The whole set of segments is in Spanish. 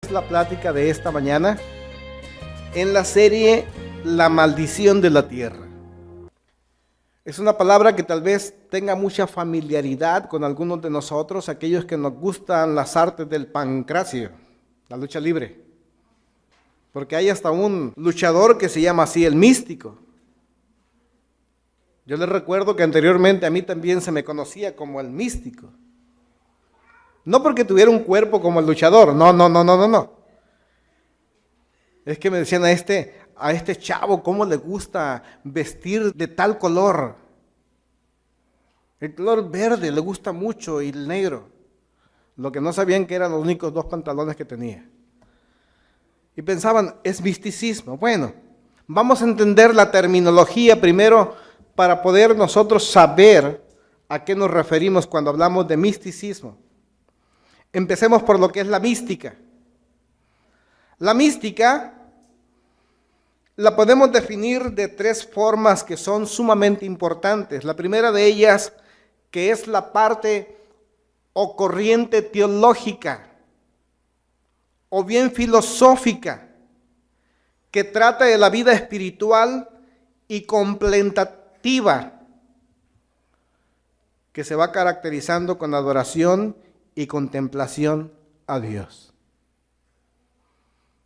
es la plática de esta mañana en la serie La maldición de la tierra. Es una palabra que tal vez tenga mucha familiaridad con algunos de nosotros, aquellos que nos gustan las artes del pancracio, la lucha libre. Porque hay hasta un luchador que se llama así, el místico. Yo les recuerdo que anteriormente a mí también se me conocía como el místico. No porque tuviera un cuerpo como el luchador, no. Es que me decían a este chavo cómo le gusta vestir de tal color. El color verde le gusta mucho y el negro. Lo que no sabían que eran los únicos dos pantalones que tenía. Y pensaban, es misticismo. Bueno, vamos a entender la terminología primero para poder nosotros saber a qué nos referimos cuando hablamos de misticismo. Empecemos por lo que es la mística. La mística la podemos definir de tres formas que son sumamente importantes. La primera de ellas, que es la parte o corriente teológica, o bien filosófica, que trata de la vida espiritual y contemplativa, que se va caracterizando con adoración y contemplación a Dios.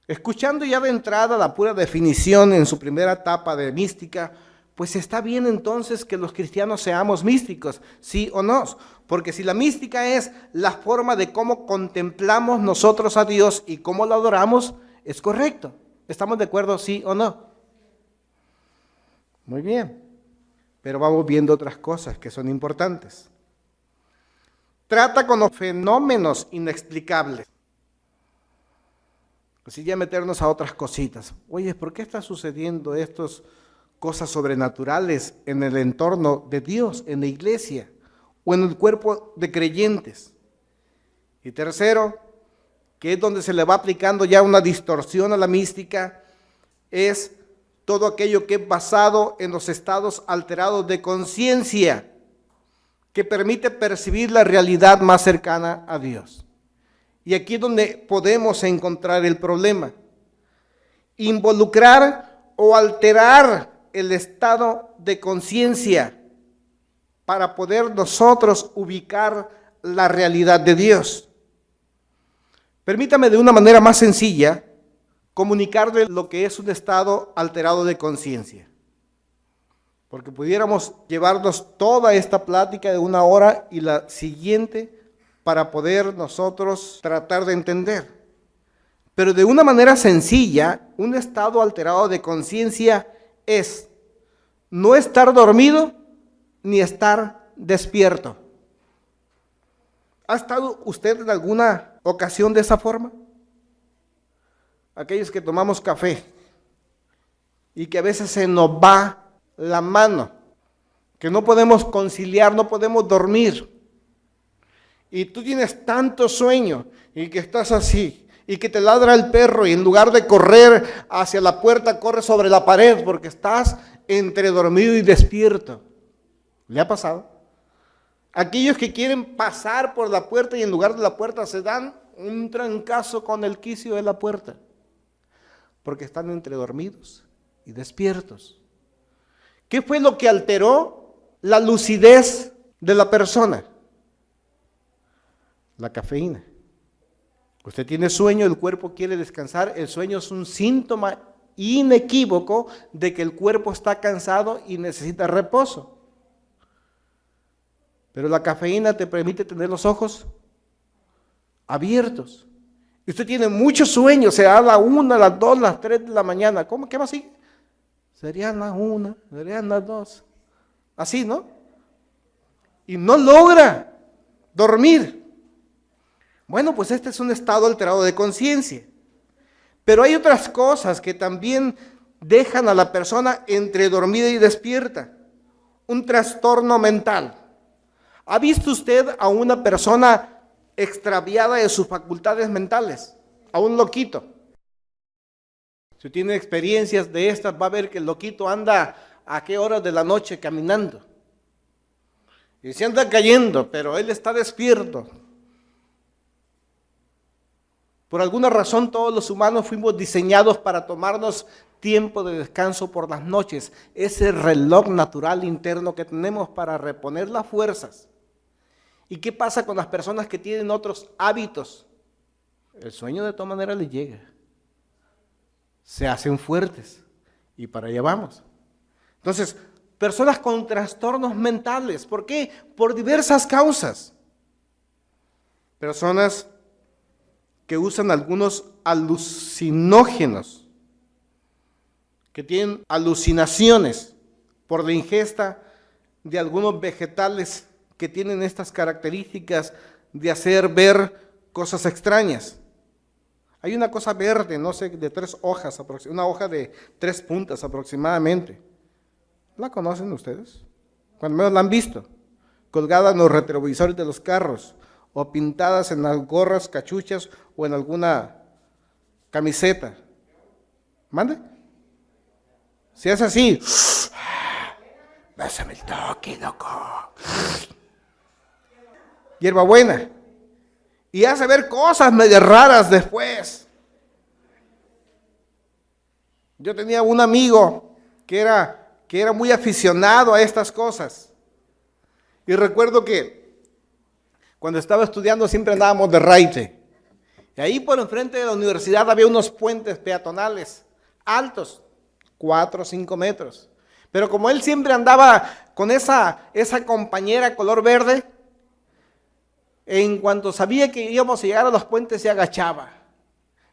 Escuchando ya de entrada la pura definición en su primera etapa de mística, pues está bien entonces que los cristianos seamos místicos, sí o no, porque si la mística es la forma de cómo contemplamos nosotros a Dios y cómo lo adoramos, es correcto. ¿Estamos de acuerdo, sí o no? Muy bien, pero vamos viendo otras cosas que son importantes. Trata con los fenómenos inexplicables. Así ya meternos a otras cositas. Oye, ¿por qué está sucediendo estas cosas sobrenaturales en el entorno de Dios, en la iglesia o en el cuerpo de creyentes? Y tercero, que es donde se le va aplicando ya una distorsión a la mística, es todo aquello que es basado en los estados alterados de conciencia, que permite percibir la realidad más cercana a Dios. Y aquí es donde podemos encontrar el problema. Involucrar o alterar el estado de conciencia para poder nosotros ubicar la realidad de Dios. Permítame de una manera más sencilla comunicarle lo que es un estado alterado de conciencia. Porque pudiéramos llevarnos toda esta plática de 1 hora y la siguiente para poder nosotros tratar de entender. Pero de una manera sencilla, un estado alterado de conciencia es no estar dormido ni estar despierto. ¿Ha estado usted en alguna ocasión de esa forma? Aquellos que tomamos café y que a veces se nos va la mano, que no podemos conciliar, no podemos dormir. Y tú tienes tanto sueño y que estás así, y que te ladra el perro y en lugar de correr hacia la puerta, corres sobre la pared porque estás entre dormido y despierto. ¿Le ha pasado? Aquellos que quieren pasar por la puerta y en lugar de la puerta se dan un trancazo con el quicio de la puerta porque están entre dormidos y despiertos. ¿Qué fue lo que alteró la lucidez de la persona? La cafeína. Usted tiene sueño, el cuerpo quiere descansar, el sueño es un síntoma inequívoco de que el cuerpo está cansado y necesita reposo. Pero la cafeína te permite tener los ojos abiertos. Y usted tiene mucho sueño, se da a la 1, a las 2, a las 3 de la mañana. ¿Cómo? ¿Qué va así? Serían las 1, serían las 2. Así, ¿no? Y no logra dormir. Bueno, pues este es un estado alterado de conciencia. Pero hay otras cosas que también dejan a la persona entre dormida y despierta. Un trastorno mental. ¿Ha visto usted a una persona extraviada de sus facultades mentales? A un loquito. Si tiene experiencias de estas, va a ver que el loquito anda a qué horas de la noche caminando. Y se anda cayendo, pero él está despierto. Por alguna razón todos los humanos fuimos diseñados para tomarnos tiempo de descanso por las noches, ese reloj natural interno que tenemos para reponer las fuerzas. ¿Y qué pasa con las personas que tienen otros hábitos? El sueño de todas maneras les llega. Se hacen fuertes y para allá vamos. Entonces, personas con trastornos mentales, ¿por qué? Por diversas causas. Personas que usan algunos alucinógenos, que tienen alucinaciones por la ingesta de algunos vegetales que tienen estas características de hacer ver cosas extrañas. Hay una cosa verde, no sé, de 3 hojas, una hoja de 3 puntas aproximadamente. ¿La conocen ustedes? Cuando menos la han visto. Colgada en los retrovisores de los carros o pintadas en las gorras, cachuchas o en alguna camiseta. ¿Mande? Si es así, bésame el toque, loco. Hierbabuena. Y hace ver cosas medio raras después. Yo tenía un amigo que era muy aficionado a estas cosas. Y recuerdo que cuando estaba estudiando siempre andábamos de raite. Y ahí por enfrente de la universidad había unos puentes peatonales altos, 4 o 5 metros. Pero como él siempre andaba con esa compañera color verde, en cuanto sabía que íbamos a llegar a los puentes se agachaba.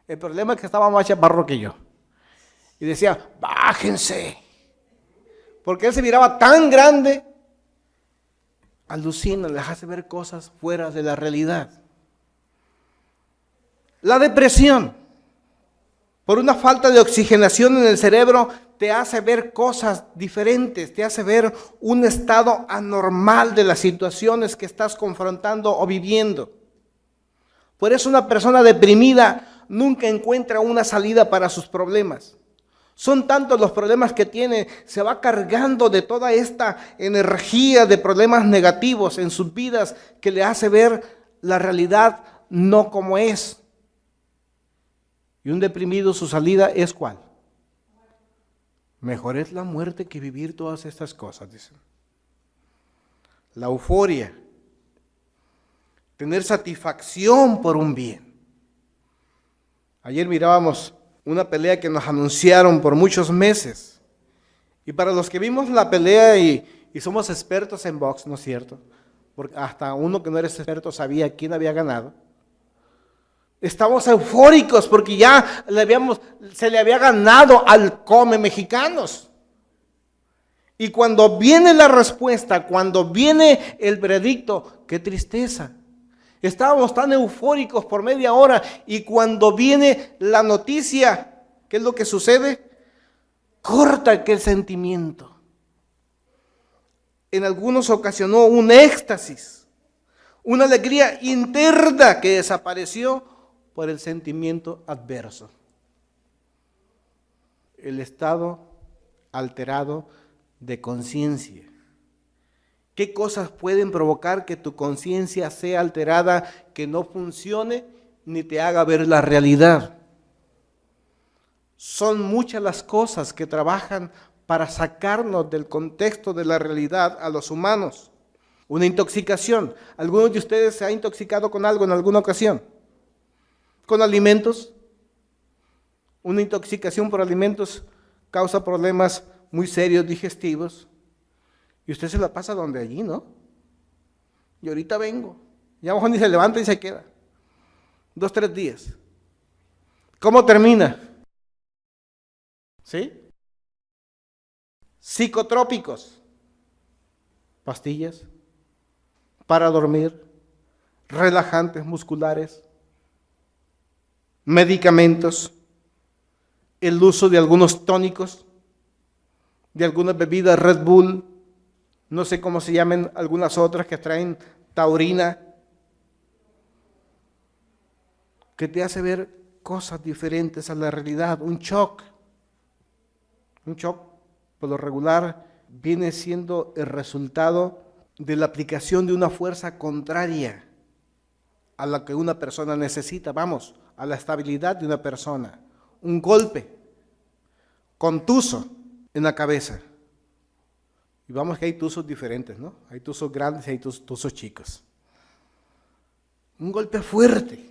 El problema es que estaba más chaparro que yo. Y decía, bájense. Porque él se miraba tan grande. Alucina, les hace ver cosas fuera de la realidad. La depresión, por una falta de oxigenación en el cerebro, te hace ver cosas diferentes, te hace ver un estado anormal de las situaciones que estás confrontando o viviendo. Por eso una persona deprimida nunca encuentra una salida para sus problemas. Son tantos los problemas que tiene, se va cargando de toda esta energía de problemas negativos en sus vidas que le hace ver la realidad no como es. Y un deprimido, su salida es ¿cuál? Mejor es la muerte que vivir todas estas cosas, dicen. La euforia, tener satisfacción por un bien. Ayer mirábamos una pelea que nos anunciaron por muchos meses. Y para los que vimos la pelea y somos expertos en box, ¿no es cierto? Porque hasta uno que no era experto sabía quién había ganado. Estamos eufóricos porque ya se le había ganado al Come Mexicanos. Y cuando viene la respuesta, cuando viene el veredicto, qué tristeza. Estábamos tan eufóricos por media hora y cuando viene la noticia, ¿qué es lo que sucede? Corta aquel sentimiento. En algunos ocasionó un éxtasis, una alegría interna que desapareció por el sentimiento adverso. El estado alterado de conciencia. ¿Qué cosas pueden provocar que tu conciencia sea alterada, que no funcione ni te haga ver la realidad? Son muchas las cosas que trabajan para sacarnos del contexto de la realidad a los humanos. Una intoxicación. ¿Algunos de ustedes se han intoxicado con algo en alguna ocasión? ¿Con alimentos? Una intoxicación por alimentos causa problemas muy serios digestivos. Y usted se la pasa donde allí, ¿no? Y ahorita vengo. Ya mejor ni se levanta y se queda. 2, 3 días. ¿Cómo termina? ¿Sí? Psicotrópicos. Pastillas para dormir, relajantes musculares, medicamentos, el uso de algunos tónicos, de algunas bebidas Red Bull, no sé cómo se llaman algunas otras que traen taurina, que te hace ver cosas diferentes a la realidad, un shock. Un shock, por lo regular, viene siendo el resultado de la aplicación de una fuerza contraria a la que una persona necesita. Vamos, a la estabilidad de una persona. Un golpe contuso en la cabeza. Y vamos que hay tuzos diferentes, ¿no? Hay tuzos grandes y hay tuzos chicos. Un golpe fuerte.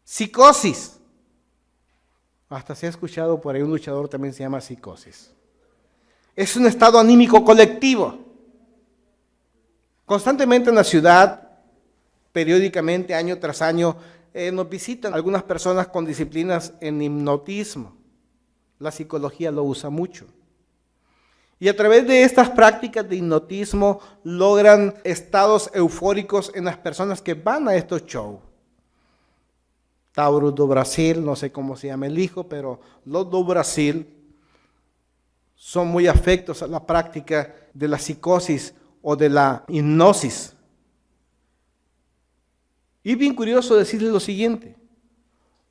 Psicosis. Hasta se ha escuchado por ahí un luchador también se llama psicosis. Es un estado anímico colectivo. Constantemente en la ciudad, periódicamente, año tras año, nos visitan algunas personas con disciplinas en hipnotismo. La psicología lo usa mucho. Y a través de estas prácticas de hipnotismo logran estados eufóricos en las personas que van a estos shows. Taurus do Brasil, no sé cómo se llama el hijo, pero los do Brasil son muy afectos a la práctica de la psicosis o de la hipnosis. Y bien curioso decirles lo siguiente: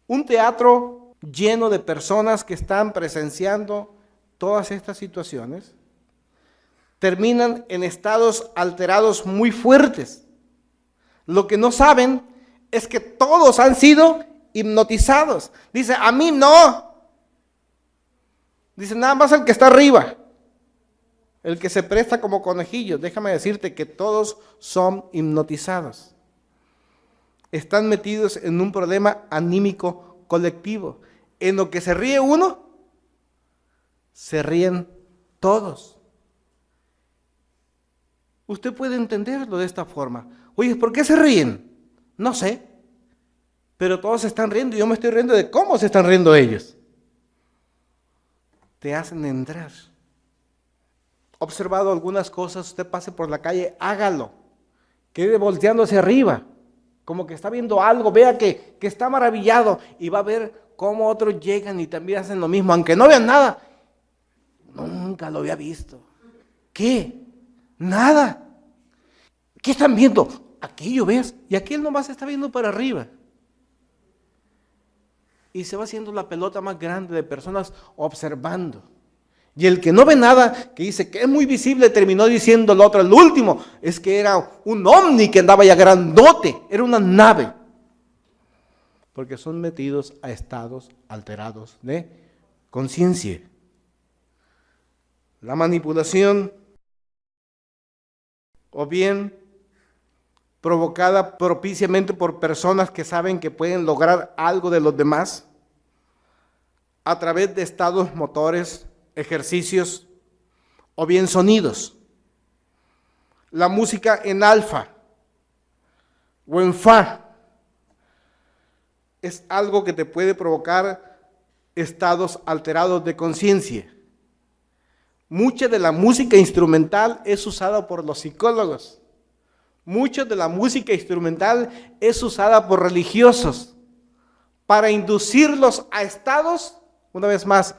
un teatro lleno de personas que están presenciando todas estas situaciones terminan en estados alterados muy fuertes. Lo que no saben es que todos han sido hipnotizados. Dice, a mí no. Dice, nada más el que está arriba, el que se presta como conejillo. Déjame decirte que todos son hipnotizados. Están metidos en un problema anímico colectivo. En lo que se ríe uno, se ríen todos. Usted puede entenderlo de esta forma. Oye, ¿por qué se ríen? No sé. Pero todos se están riendo y yo me estoy riendo de cómo se están riendo ellos. Te hacen entrar. Observado algunas cosas, usted pase por la calle, hágalo. Quede volteando hacia arriba, como que está viendo algo, vea que está maravillado y va a ver cómo otros llegan y también hacen lo mismo, aunque no vean nada. Nunca lo había visto. ¿Qué? Nada. ¿Qué están viendo? Aquello, ¿ves? Y aquel nomás está viendo para arriba. Y se va haciendo la pelota más grande de personas observando. Y el que no ve nada, que dice que es muy visible, terminó diciendo el otro, el último, es que era un ovni que andaba ya grandote, era una nave. Porque son metidos a estados alterados de conciencia. La manipulación, o bien provocada propiciamente por personas que saben que pueden lograr algo de los demás, a través de estados motores, ejercicios, o bien sonidos. La música en alfa o en fa es algo que te puede provocar estados alterados de conciencia. Mucha de la música instrumental es usada por los psicólogos. Mucha de la música instrumental es usada por religiosos para inducirlos a estados, una vez más,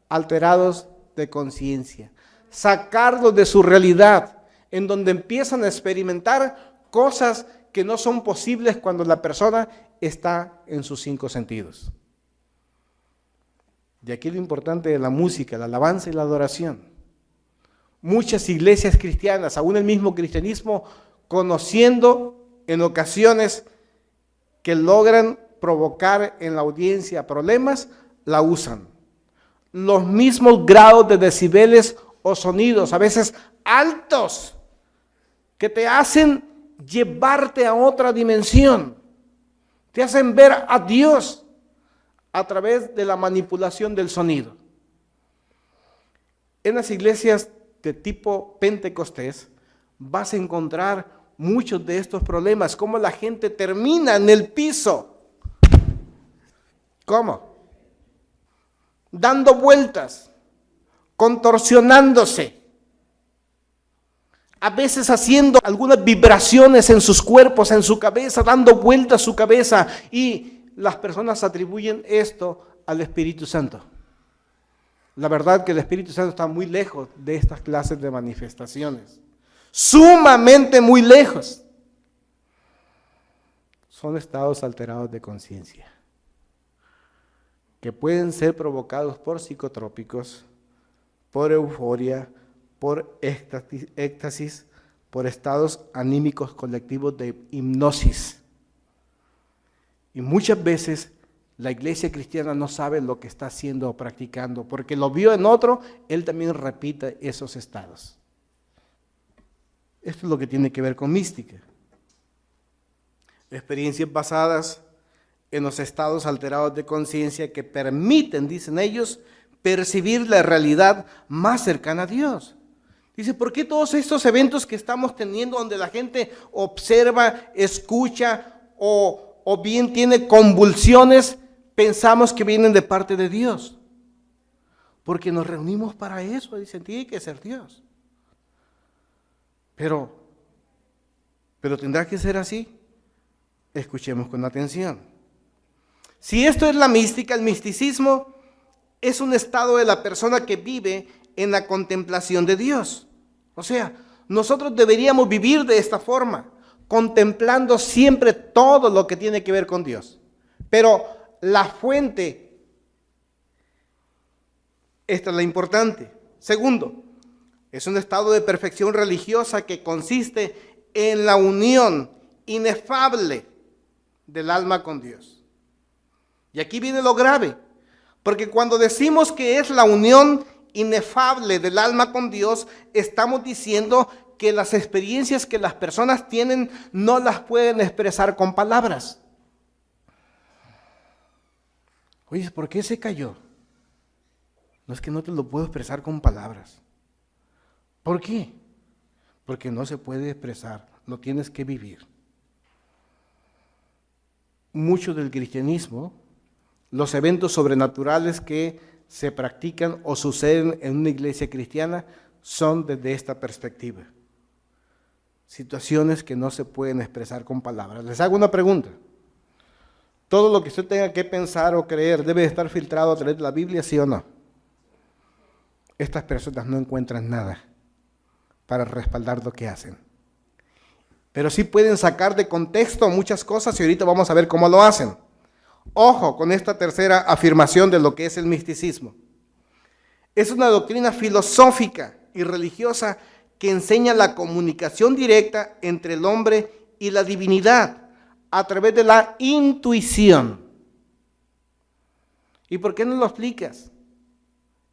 alterados de conciencia. Sacarlos de su realidad, en donde empiezan a experimentar cosas que no son posibles cuando la persona está en sus 5 sentidos. De aquí lo importante de la música, la alabanza y la adoración. Muchas iglesias cristianas, aún el mismo cristianismo, conociendo en ocasiones que logran provocar en la audiencia problemas, la usan. Los mismos grados de decibeles o sonidos, a veces altos, que te hacen llevarte a otra dimensión, te hacen ver a Dios a través de la manipulación del sonido. En las iglesias de tipo Pentecostés vas a encontrar muchos de estos problemas, cómo la gente termina en el piso. ¿Cómo? Dando vueltas, contorsionándose, a veces haciendo algunas vibraciones en sus cuerpos, en su cabeza, dando vueltas su cabeza, y las personas atribuyen esto al Espíritu Santo. La verdad que el Espíritu Santo está muy lejos de estas clases de manifestaciones, sumamente muy lejos. Son estados alterados de conciencia que pueden ser provocados por psicotrópicos, por euforia, por éxtasis, por estados anímicos colectivos de hipnosis. Y muchas veces la iglesia cristiana no sabe lo que está haciendo o practicando, porque lo vio en otro, él también repite esos estados. Esto es lo que tiene que ver con mística. Experiencias basadas en los estados alterados de conciencia que permiten, dicen ellos, percibir la realidad más cercana a Dios. Dice, ¿por qué todos estos eventos que estamos teniendo donde la gente observa, escucha o bien tiene convulsiones, pensamos que vienen de parte de Dios? Porque nos reunimos para eso, dicen, tiene que ser Dios. Pero tendrá que ser así. Escuchemos con atención. Si esto es la mística, el misticismo es un estado de la persona que vive en la contemplación de Dios. O sea, nosotros deberíamos vivir de esta forma, contemplando siempre todo lo que tiene que ver con Dios. Pero la fuente, esta es la importante. Segundo, es un estado de perfección religiosa que consiste en la unión inefable del alma con Dios. Y aquí viene lo grave, porque cuando decimos que es la unión inefable del alma con Dios, estamos diciendo que las experiencias que las personas tienen no las pueden expresar con palabras. Oye, ¿por qué se cayó? No es que no te lo puedo expresar con palabras. ¿Por qué? Porque no se puede expresar, lo tienes que vivir. Mucho del cristianismo, los eventos sobrenaturales que se practican o suceden en una iglesia cristiana son desde esta perspectiva. Situaciones que no se pueden expresar con palabras. Les hago una pregunta. ¿Todo lo que usted tenga que pensar o creer debe estar filtrado a través de la Biblia, sí o no? Estas personas no encuentran nada para respaldar lo que hacen. Pero sí pueden sacar de contexto muchas cosas y ahorita vamos a ver cómo lo hacen. Ojo con esta tercera afirmación de lo que es el misticismo. Es una doctrina filosófica y religiosa que enseña la comunicación directa entre el hombre y la divinidad a través de la intuición. ¿Y por qué no lo explicas?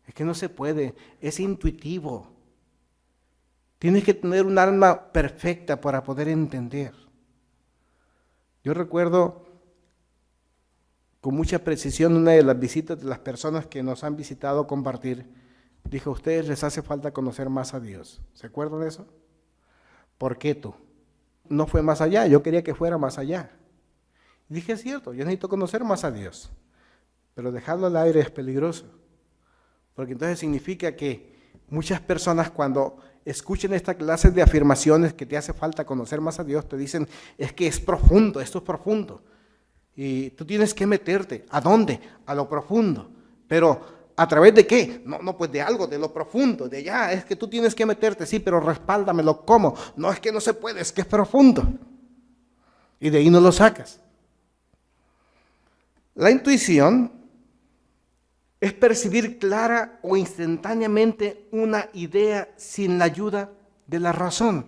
Es que no se puede, es intuitivo. Tienes que tener un alma perfecta para poder entender. Yo recuerdo con mucha precisión una de las visitas de las personas que nos han visitado compartir. Dijo, a ustedes les hace falta conocer más a Dios. ¿Se acuerdan de eso? ¿Por qué tú? No fue más allá, yo quería que fuera más allá. Y dije, es cierto, yo necesito conocer más a Dios. Pero dejarlo al aire es peligroso. Porque entonces significa que muchas personas cuando escuchen esta clase de afirmaciones que te hace falta conocer más a Dios, te dicen, es que es profundo, esto es profundo. Y tú tienes que meterte. ¿A dónde? A lo profundo. Pero ¿a través de qué? No, pues de algo, de lo profundo, de allá. Es que tú tienes que meterte, sí, pero respáldamelo. ¿Cómo? No, es que no se puede, es que es profundo. Y de ahí no lo sacas. La intuición es percibir clara o instantáneamente una idea sin la ayuda de la razón.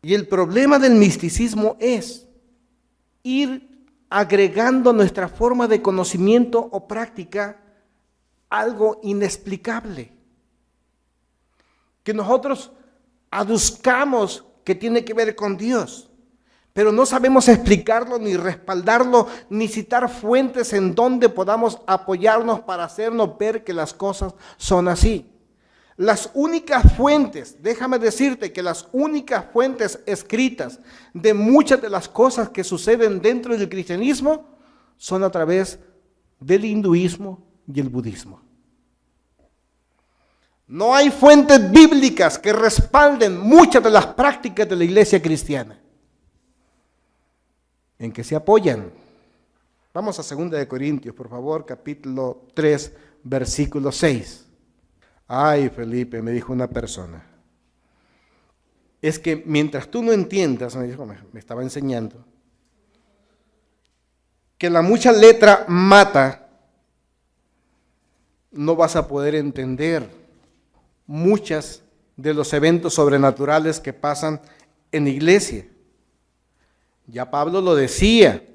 Y el problema del misticismo es ir agregando a nuestra forma de conocimiento o práctica algo inexplicable, que nosotros aduzcamos que tiene que ver con Dios, pero no sabemos explicarlo, ni respaldarlo, ni citar fuentes en donde podamos apoyarnos para hacernos ver que las cosas son así. Las únicas fuentes, déjame decirte que las únicas fuentes escritas de muchas de las cosas que suceden dentro del cristianismo son a través del hinduismo y el budismo. No hay fuentes bíblicas que respalden muchas de las prácticas de la iglesia cristiana. ¿En qué se apoyan? Vamos a 2 de Corintios, por favor, capítulo 3, versículo 6. Ay, Felipe, me dijo una persona, es que mientras tú no entiendas, me estaba enseñando, que la mucha letra mata, no vas a poder entender muchas de los eventos sobrenaturales que pasan en la iglesia. Ya Pablo lo decía,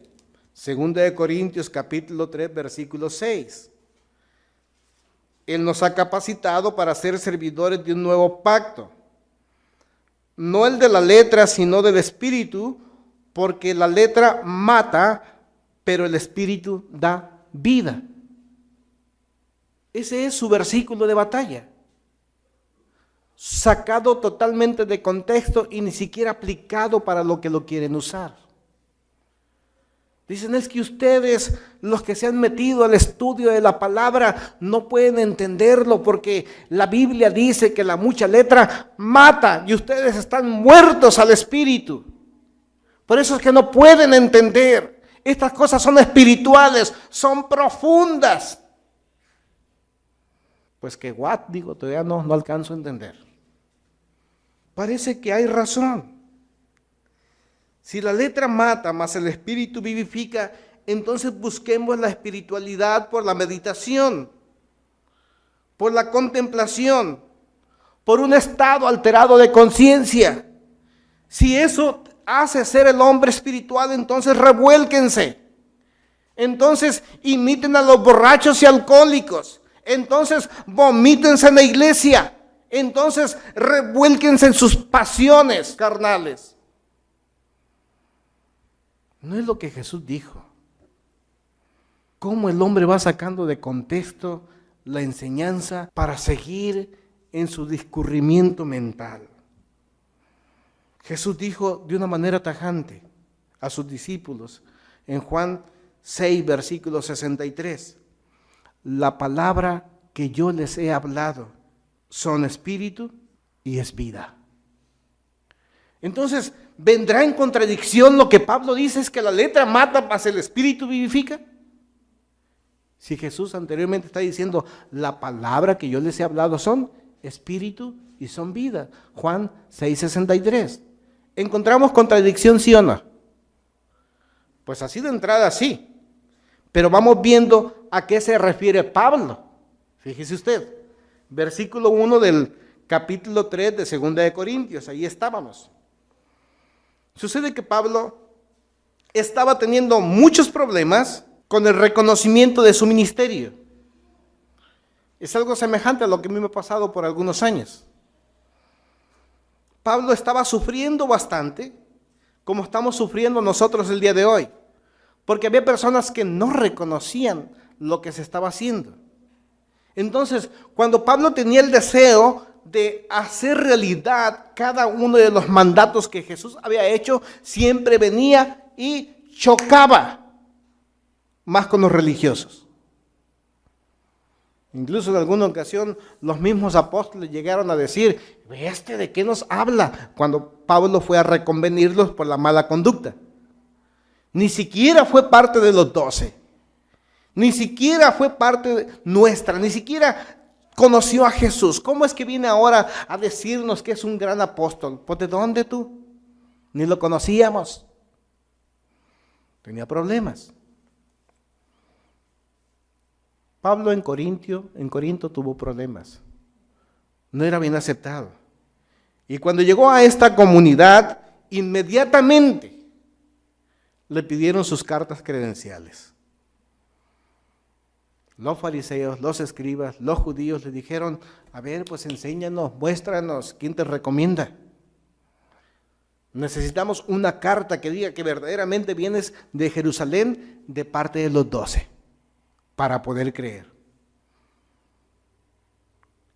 Segunda de Corintios capítulo 3, versículo 6. Él nos ha capacitado para ser servidores de un nuevo pacto. No el de la letra, sino del espíritu, porque la letra mata, pero el espíritu da vida. Ese es su versículo de batalla. Sacado totalmente de contexto y ni siquiera aplicado para lo que lo quieren usar. Dicen, es que ustedes, los que se han metido al estudio de la palabra, no pueden entenderlo porque la Biblia dice que la mucha letra mata y ustedes están muertos al espíritu. Por eso es que no pueden entender. Estas cosas son espirituales, son profundas. Pues que digo, todavía no alcanzo a entender. Parece que hay razón. Si la letra mata, mas el espíritu vivifica, entonces busquemos la espiritualidad por la meditación, por la contemplación, por un estado alterado de conciencia. Si eso hace ser el hombre espiritual, entonces revuélquense. Entonces imiten a los borrachos y alcohólicos. Entonces vomítense en la iglesia. Entonces revuélquense en sus pasiones carnales. No es lo que Jesús dijo. ¿Cómo el hombre va sacando de contexto la enseñanza para seguir en su discurrimiento mental? Jesús dijo de una manera tajante a sus discípulos en Juan 6, versículo 63. La palabra que yo les he hablado son espíritu y es vida. Entonces, ¿vendrá en contradicción lo que Pablo dice, es que la letra mata, mas el espíritu vivifica? Si Jesús anteriormente está diciendo, la palabra que yo les he hablado son espíritu y son vida. Juan 6:63. ¿Encontramos contradicción, sí o no? Pues así de entrada sí. Pero vamos viendo a qué se refiere Pablo. Fíjese usted, versículo 1 del capítulo 3 de Segunda de Corintios, ahí estábamos. Sucede que Pablo estaba teniendo muchos problemas con el reconocimiento de su ministerio. Es algo semejante a lo que a mí me ha pasado por algunos años. Pablo estaba sufriendo bastante, como estamos sufriendo nosotros el día de hoy, porque había personas que no reconocían lo que se estaba haciendo. Entonces, cuando Pablo tenía el deseo de hacer realidad cada uno de los mandatos que Jesús había hecho, siempre venía y chocaba más con los religiosos. Incluso en alguna ocasión los mismos apóstoles llegaron a decir, ¿de qué nos habla? Cuando Pablo fue a reconvenirlos por la mala conducta. Ni siquiera fue parte de los 12. Ni siquiera fue parte nuestra, ni siquiera conoció a Jesús. ¿Cómo es que viene ahora a decirnos que es un gran apóstol? ¿Pues de dónde tú? Ni lo conocíamos. Tenía problemas. Pablo en Corinto tuvo problemas. No era bien aceptado. Y cuando llegó a esta comunidad, inmediatamente le pidieron sus cartas credenciales. Los fariseos, los escribas, los judíos le dijeron, a ver, pues enséñanos, muéstranos, ¿quién te recomienda? Necesitamos una carta que diga que verdaderamente vienes de Jerusalén de parte de los 12, para poder creer.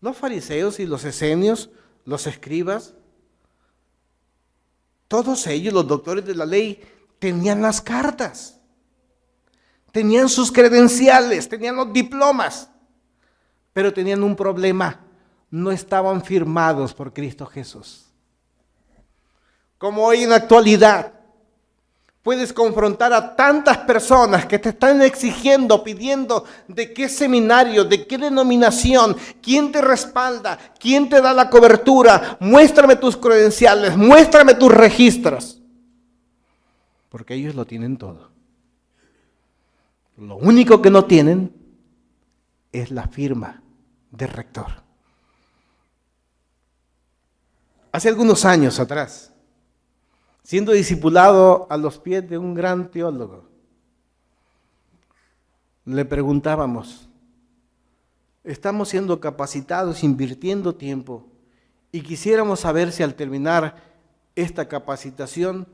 Los fariseos y los esenios, los escribas, todos ellos, los doctores de la ley, tenían las cartas. Tenían sus credenciales, tenían los diplomas, pero tenían un problema, no estaban firmados por Cristo Jesús. Como hoy en la actualidad, puedes confrontar a tantas personas que te están exigiendo, pidiendo de qué seminario, de qué denominación, quién te respalda, quién te da la cobertura, muéstrame tus credenciales, muéstrame tus registros, porque ellos lo tienen todo. Lo único que no tienen es la firma del rector. Hace algunos años atrás, siendo discipulado a los pies de un gran teólogo, le preguntábamos, estamos siendo capacitados, invirtiendo tiempo, y quisiéramos saber si al terminar esta capacitación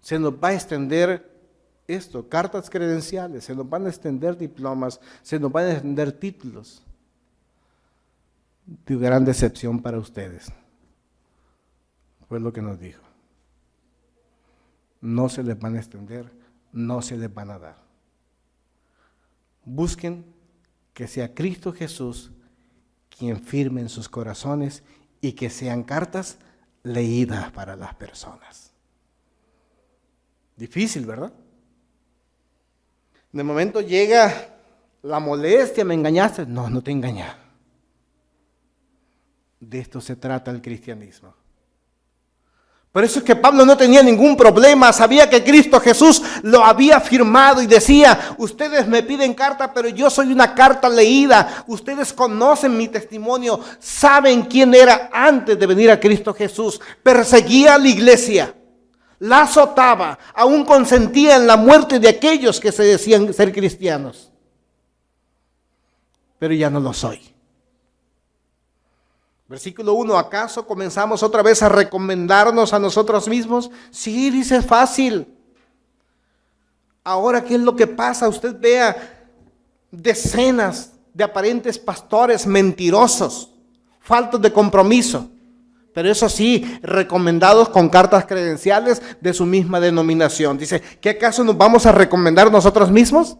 se nos va a extender esto, cartas credenciales, se nos van a extender diplomas, se nos van a extender títulos. De gran decepción para ustedes. Fue lo que nos dijo. No se les van a extender, no se les van a dar. Busquen que sea Cristo Jesús quien firme en sus corazones y que sean cartas leídas para las personas. Difícil, ¿verdad? De momento llega la molestia, ¿me engañaste? No, no te engañé. De esto se trata el cristianismo. Por eso es que Pablo no tenía ningún problema, sabía que Cristo Jesús lo había firmado y decía, ustedes me piden carta, pero yo soy una carta leída, ustedes conocen mi testimonio, saben quién era antes de venir a Cristo Jesús, perseguía a la iglesia, la azotaba, aún consentía en la muerte de aquellos que se decían ser cristianos, pero ya no lo soy. Versículo 1, ¿acaso comenzamos otra vez a recomendarnos a nosotros mismos? Sí, dice, fácil. Ahora, ¿qué es lo que pasa? Usted vea decenas de aparentes pastores mentirosos, faltos de compromiso, pero eso sí, recomendados con cartas credenciales de su misma denominación. Dice, ¿qué acaso nos vamos a recomendar nosotros mismos?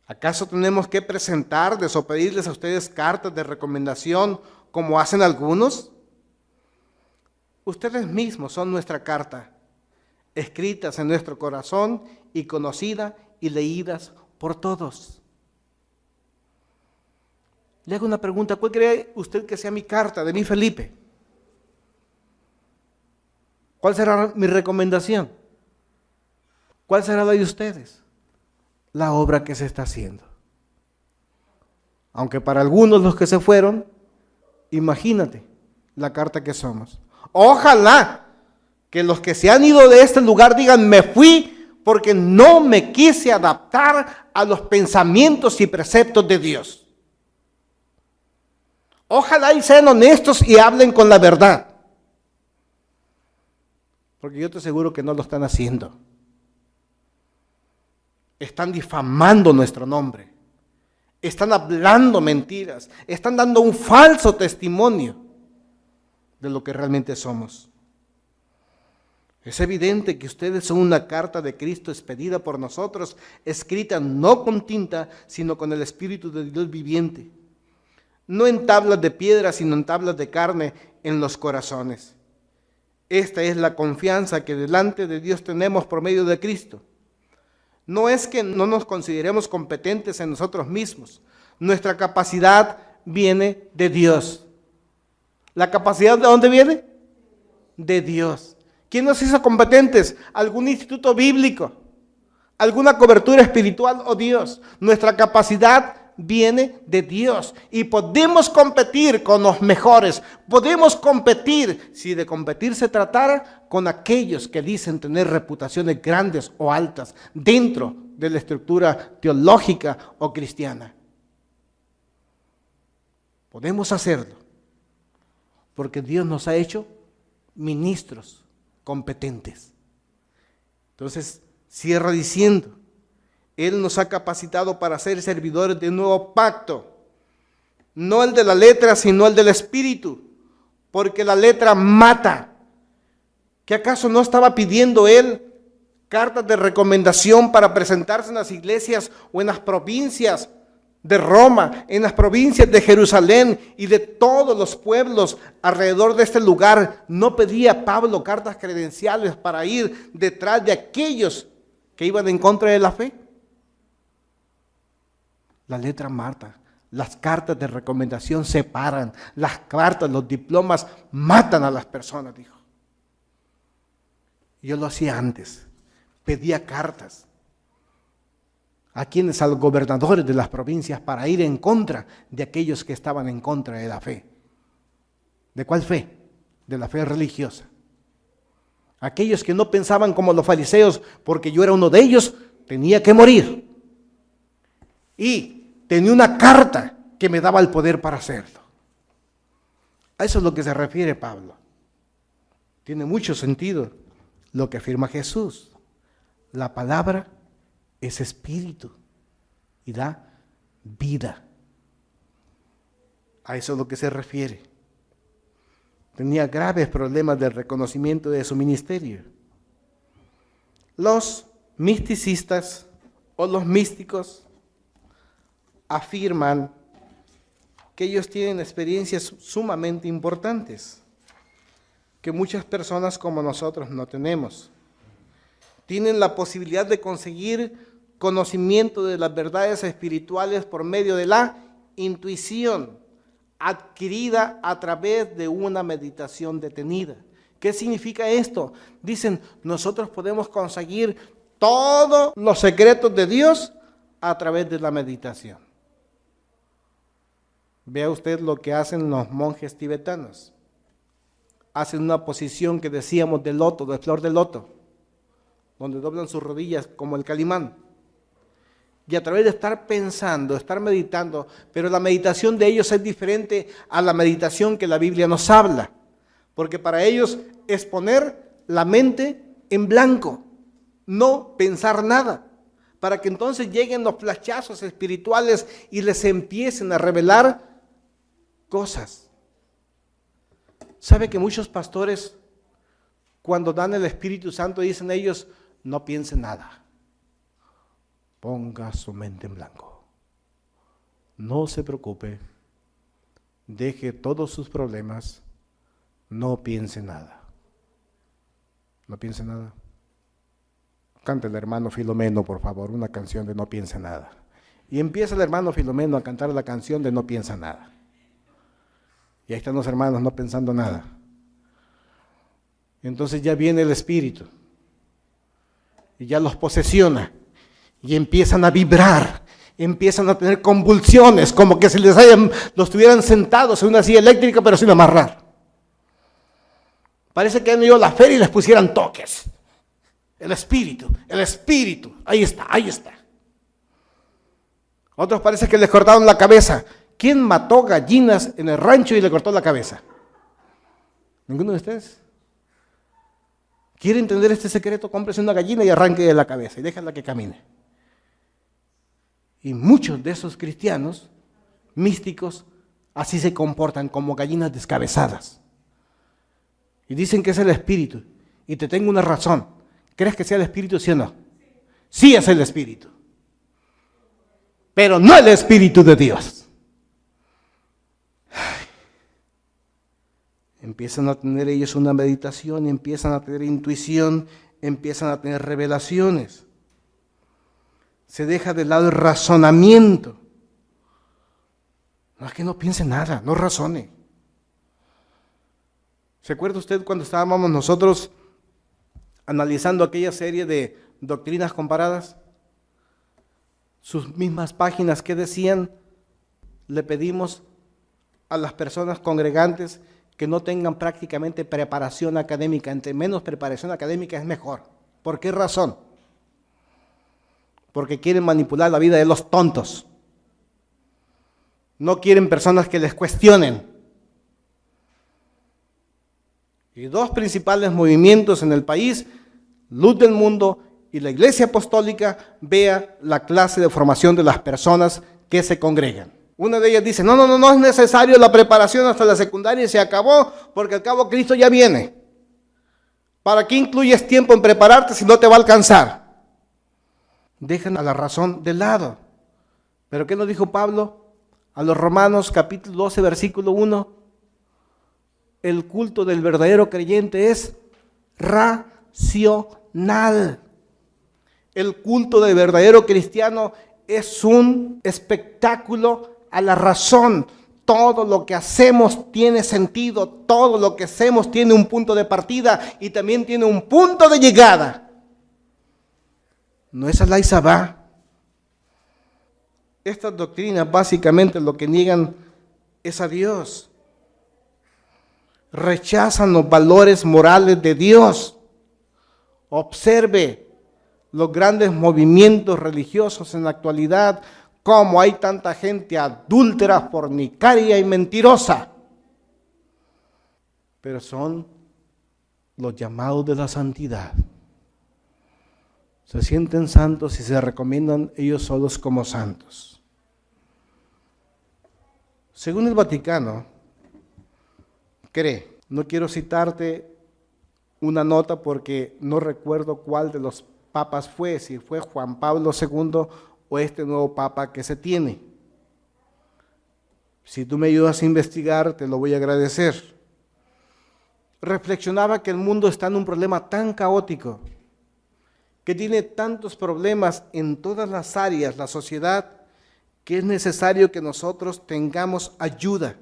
¿Acaso tenemos que presentarles o pedirles a ustedes cartas de recomendación como hacen algunos? Ustedes mismos son nuestra carta, escritas en nuestro corazón y conocida y leídas por todos. Le hago una pregunta, ¿cuál cree usted que sea mi carta de mí, Felipe? ¿Cuál será mi recomendación? ¿Cuál será la de ustedes? La obra que se está haciendo. Aunque para algunos los que se fueron, imagínate la carta que somos. Ojalá que los que se han ido de este lugar digan, me fui porque no me quise adaptar a los pensamientos y preceptos de Dios. Ojalá y sean honestos y hablen con la verdad. Porque yo te aseguro que no lo están haciendo. Están difamando nuestro nombre, están hablando mentiras, están dando un falso testimonio de lo que realmente somos. Es evidente que ustedes son una carta de Cristo expedida por nosotros, escrita no con tinta, sino con el Espíritu de Dios viviente, no en tablas de piedra, sino en tablas de carne en los corazones. Esta es la confianza que delante de Dios tenemos por medio de Cristo. No es que no nos consideremos competentes en nosotros mismos. Nuestra capacidad viene de Dios. ¿La capacidad de dónde viene? De Dios. ¿Quién nos hizo competentes? ¿Algún instituto bíblico? ¿Alguna cobertura espiritual o Dios? Nuestra capacidad viene de Dios. Y podemos competir con los mejores. Podemos competir, si de competir se tratara, con aquellos que dicen tener reputaciones grandes o altas dentro de la estructura teológica o cristiana. Podemos hacerlo, porque Dios nos ha hecho ministros competentes. Entonces, cierra diciendo, Él nos ha capacitado para ser servidores de un nuevo pacto, no el de la letra, sino el del Espíritu, porque la letra mata. ¿Qué acaso no estaba pidiendo Él cartas de recomendación para presentarse en las iglesias o en las provincias de Roma, en las provincias de Jerusalén y de todos los pueblos alrededor de este lugar? ¿No pedía Pablo cartas credenciales para ir detrás de aquellos que iban en contra de la fe? La letra mata, las cartas de recomendación separan, las cartas, los diplomas matan a las personas, dijo. Yo lo hacía antes, pedía cartas a quienes, a los gobernadores de las provincias, para ir en contra de aquellos que estaban en contra de la fe. ¿De cuál fe? De la fe religiosa. Aquellos que no pensaban como los fariseos, porque yo era uno de ellos, tenía que morir. y tenía una carta que me daba el poder para hacerlo. A eso es lo que se refiere Pablo. Tiene mucho sentido lo que afirma Jesús. La palabra es espíritu y da vida. A eso es lo que se refiere. Tenía graves problemas de reconocimiento de su ministerio. Los misticistas o los místicos afirman que ellos tienen experiencias sumamente importantes, que muchas personas como nosotros no tenemos. Tienen la posibilidad de conseguir conocimiento de las verdades espirituales por medio de la intuición adquirida a través de una meditación detenida. ¿Qué significa esto? Dicen, nosotros podemos conseguir todos los secretos de Dios a través de la meditación. Vea usted lo que hacen los monjes tibetanos. Hacen una posición que decíamos de loto, de flor de loto, donde doblan sus rodillas como el calimán. Y a través de estar pensando, estar meditando, pero la meditación de ellos es diferente a la meditación que la Biblia nos habla. Porque para ellos es poner la mente en blanco, no pensar nada, para que entonces lleguen los flashazos espirituales y les empiecen a revelar cosas. ¿Sabe que muchos pastores, cuando dan el Espíritu Santo, dicen ellos, no piensen nada? Ponga su mente en blanco. No se preocupe. Deje todos sus problemas. No piense nada. No piense nada. Cante el hermano Filomeno, por favor, una canción de No piense nada. Y empieza el hermano Filomeno a cantar la canción de No piensa nada. Y ahí están los hermanos no pensando nada. Entonces ya viene el Espíritu. Y ya los posesiona. Y empiezan a vibrar, empiezan a tener convulsiones, como que los tuvieran sentados en una silla eléctrica, pero sin amarrar. Parece que han ido a la feria y les pusieran toques. El espíritu, ahí está, ahí está. Otros parece que les cortaron la cabeza. ¿Quién mató gallinas en el rancho y le cortó la cabeza? ¿Ninguno de ustedes? ¿Quiere entender este secreto? Cómprese una gallina y arranque de la cabeza y déjala que camine. Y muchos de esos cristianos místicos así se comportan, como gallinas descabezadas. Y dicen que es el Espíritu. Y te tengo una razón. ¿Crees que sea el Espíritu, sí o no? Sí es el Espíritu. Pero no el Espíritu de Dios. Ay. Empiezan a tener ellos una meditación, empiezan a tener intuición, empiezan a tener revelaciones. Se deja de lado el razonamiento. No es que no piense nada, no razone. ¿Se acuerda usted cuando estábamos nosotros analizando aquella serie de doctrinas comparadas? Sus mismas páginas que decían, le pedimos a las personas congregantes que no tengan prácticamente preparación académica. Entre menos preparación académica es mejor. ¿Por qué razón? Porque quieren manipular la vida de los tontos. No quieren personas que les cuestionen. Y dos principales movimientos en el país, Luz del Mundo y la Iglesia Apostólica, vea la clase de formación de las personas que se congregan. Una de ellas dice, no es necesario la preparación hasta la secundaria y se acabó, porque al cabo Cristo ya viene. ¿Para qué incluyes tiempo en prepararte si no te va a alcanzar? Dejan a la razón de lado. ¿Pero qué nos dijo Pablo a los Romanos capítulo 12, versículo 1? El culto del verdadero creyente es racional. El culto del verdadero cristiano es un espectáculo a la razón. Todo lo que hacemos tiene sentido, todo lo que hacemos tiene un punto de partida y también tiene un punto de llegada. No es Alá y Sabá. Estas doctrinas básicamente lo que niegan es a Dios. Rechazan los valores morales de Dios. Observe los grandes movimientos religiosos en la actualidad, cómo hay tanta gente adúltera, fornicaria y mentirosa. Pero son los llamados de la santidad. Se sienten santos y se recomiendan ellos solos como santos. Según el Vaticano, no quiero citarte una nota porque no recuerdo cuál de los papas fue, si fue Juan Pablo II o este nuevo papa que se tiene. Si tú me ayudas a investigar, te lo voy a agradecer. Reflexionaba que el mundo está en un problema tan caótico, que tiene tantos problemas en todas las áreas, la sociedad, que es necesario que nosotros tengamos ayuda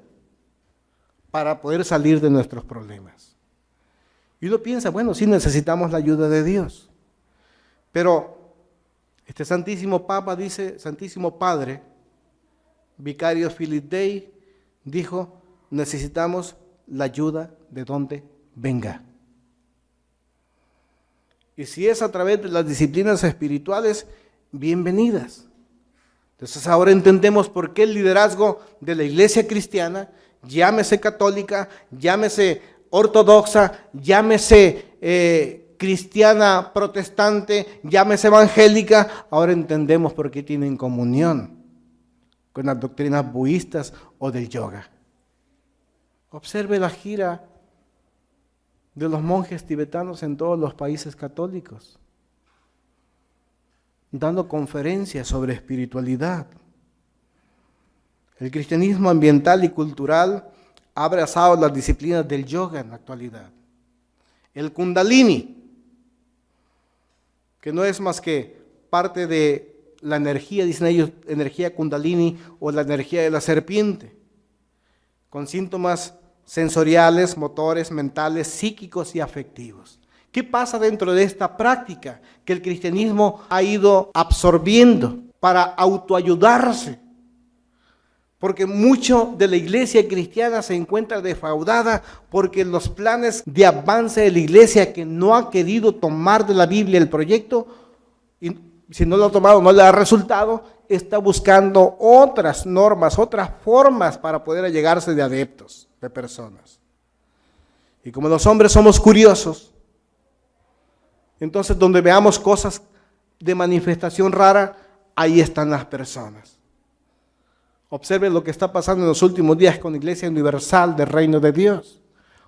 para poder salir de nuestros problemas. Y uno piensa, bueno, sí necesitamos la ayuda de Dios, pero este Santísimo Papa dice, Santísimo Padre, Vicario Filii Dei, dijo, necesitamos la ayuda de donde venga. Y si es a través de las disciplinas espirituales, bienvenidas. Entonces ahora entendemos por qué el liderazgo de la iglesia cristiana, llámese católica, llámese ortodoxa, llámese cristiana protestante, llámese evangélica, ahora entendemos por qué tienen comunión con las doctrinas budistas o del yoga. Observe la gira de los monjes tibetanos en todos los países católicos, dando conferencias sobre espiritualidad. El cristianismo ambiental y cultural ha abrazado las disciplinas del yoga en la actualidad. El Kundalini, que no es más que parte de la energía, dicen ellos, energía Kundalini o la energía de la serpiente, con síntomas sensoriales, motores, mentales, psíquicos y afectivos. ¿Qué pasa dentro de esta práctica que el cristianismo ha ido absorbiendo para autoayudarse? Porque mucho de la iglesia cristiana se encuentra defraudada porque los planes de avance de la iglesia que no ha querido tomar de la Biblia el proyecto, y si no lo ha tomado no le ha resultado, está buscando otras normas, otras formas para poder allegarse de adeptos, de personas. Y como los hombres somos curiosos, entonces donde veamos cosas de manifestación rara, ahí están las personas. Observen lo que está pasando en los últimos días con la Iglesia Universal del Reino de Dios.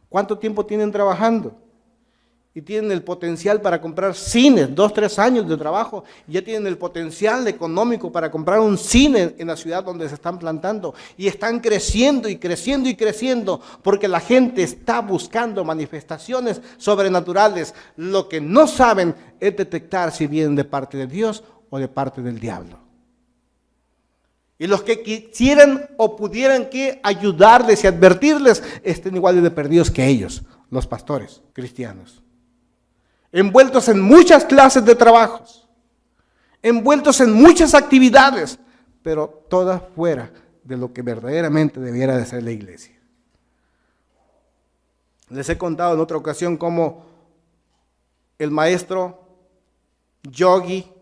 ¿Cuánto tiempo tienen trabajando? Y tienen el potencial para comprar cines, 2, 3 años de trabajo, y ya tienen el potencial económico para comprar un cine en la ciudad donde se están plantando. Y están creciendo y creciendo y creciendo, porque la gente está buscando manifestaciones sobrenaturales. Lo que no saben es detectar si vienen de parte de Dios o de parte del diablo. Y los que quisieran o pudieran que ayudarles y advertirles estén igual de perdidos que ellos, los pastores cristianos. Envueltos en muchas clases de trabajos, envueltos en muchas actividades, pero todas fuera de lo que verdaderamente debiera de ser la iglesia. Les he contado en otra ocasión cómo el maestro Yogi,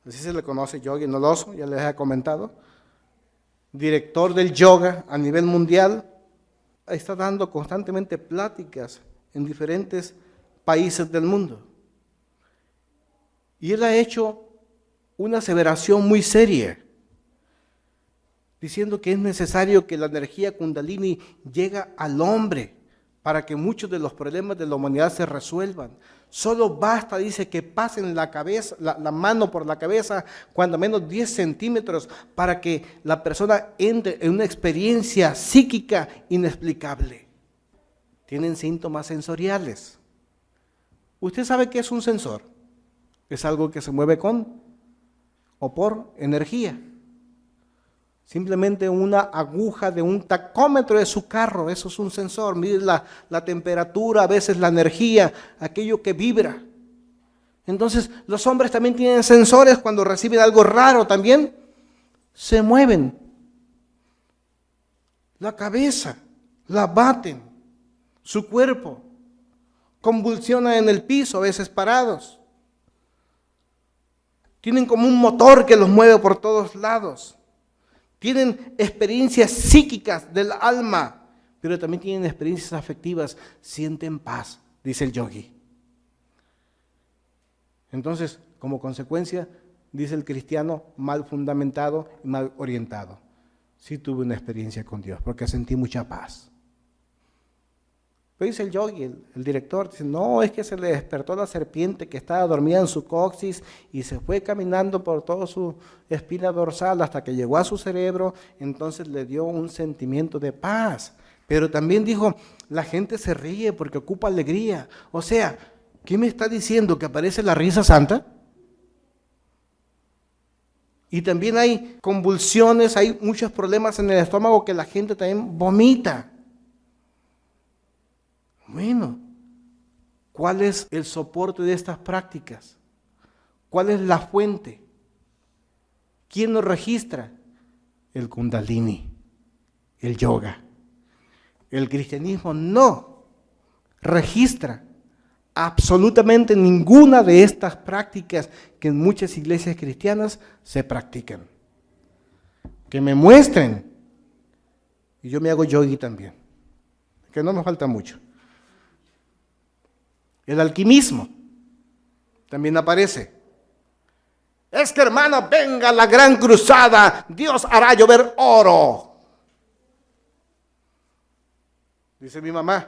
así se le conoce, Yogi Noloso, ya les he comentado, director del yoga a nivel mundial, está dando constantemente pláticas en diferentes países del mundo. Y él ha hecho una aseveración muy seria, diciendo que es necesario que la energía Kundalini llegue al hombre para que muchos de los problemas de la humanidad se resuelvan. Solo basta, dice, que pasen la cabeza, la mano por la cabeza, cuando menos 10 centímetros, para que la persona entre en una experiencia psíquica inexplicable. Tienen síntomas sensoriales. ¿Usted sabe qué es un sensor? Es algo que se mueve con o por energía. Simplemente una aguja de un tacómetro de su carro, eso es un sensor. Mire la temperatura, a veces la energía, aquello que vibra. Entonces, los hombres también tienen sensores cuando reciben algo raro también, se mueven. La cabeza, la baten, su cuerpo, convulsionan en el piso, a veces parados. Tienen como un motor que los mueve por todos lados. Tienen experiencias psíquicas del alma, pero también tienen experiencias afectivas. Sienten paz, dice el yogi. Entonces, como consecuencia, dice el cristiano, mal fundamentado y mal orientado. Sí tuve una experiencia con Dios, porque sentí mucha paz. Pero dice el yogi, el director, dice, no, es que se le despertó la serpiente que estaba dormida en su coxis y se fue caminando por toda su espina dorsal hasta que llegó a su cerebro, entonces le dio un sentimiento de paz. Pero también dijo, la gente se ríe porque ocupa alegría. O sea, ¿qué me está diciendo? ¿Que aparece la risa santa? Y también hay convulsiones, hay muchos problemas en el estómago que la gente también vomita. Bueno, ¿cuál es el soporte de estas prácticas? ¿Cuál es la fuente? ¿Quién lo registra? El Kundalini, el yoga. El cristianismo no registra absolutamente ninguna de estas prácticas que en muchas iglesias cristianas se practican. Que me muestren. Y yo me hago yogi también, que no me falta mucho. El alquimismo también aparece. Es que, hermano, venga la gran cruzada, Dios hará llover oro. Dice mi mamá,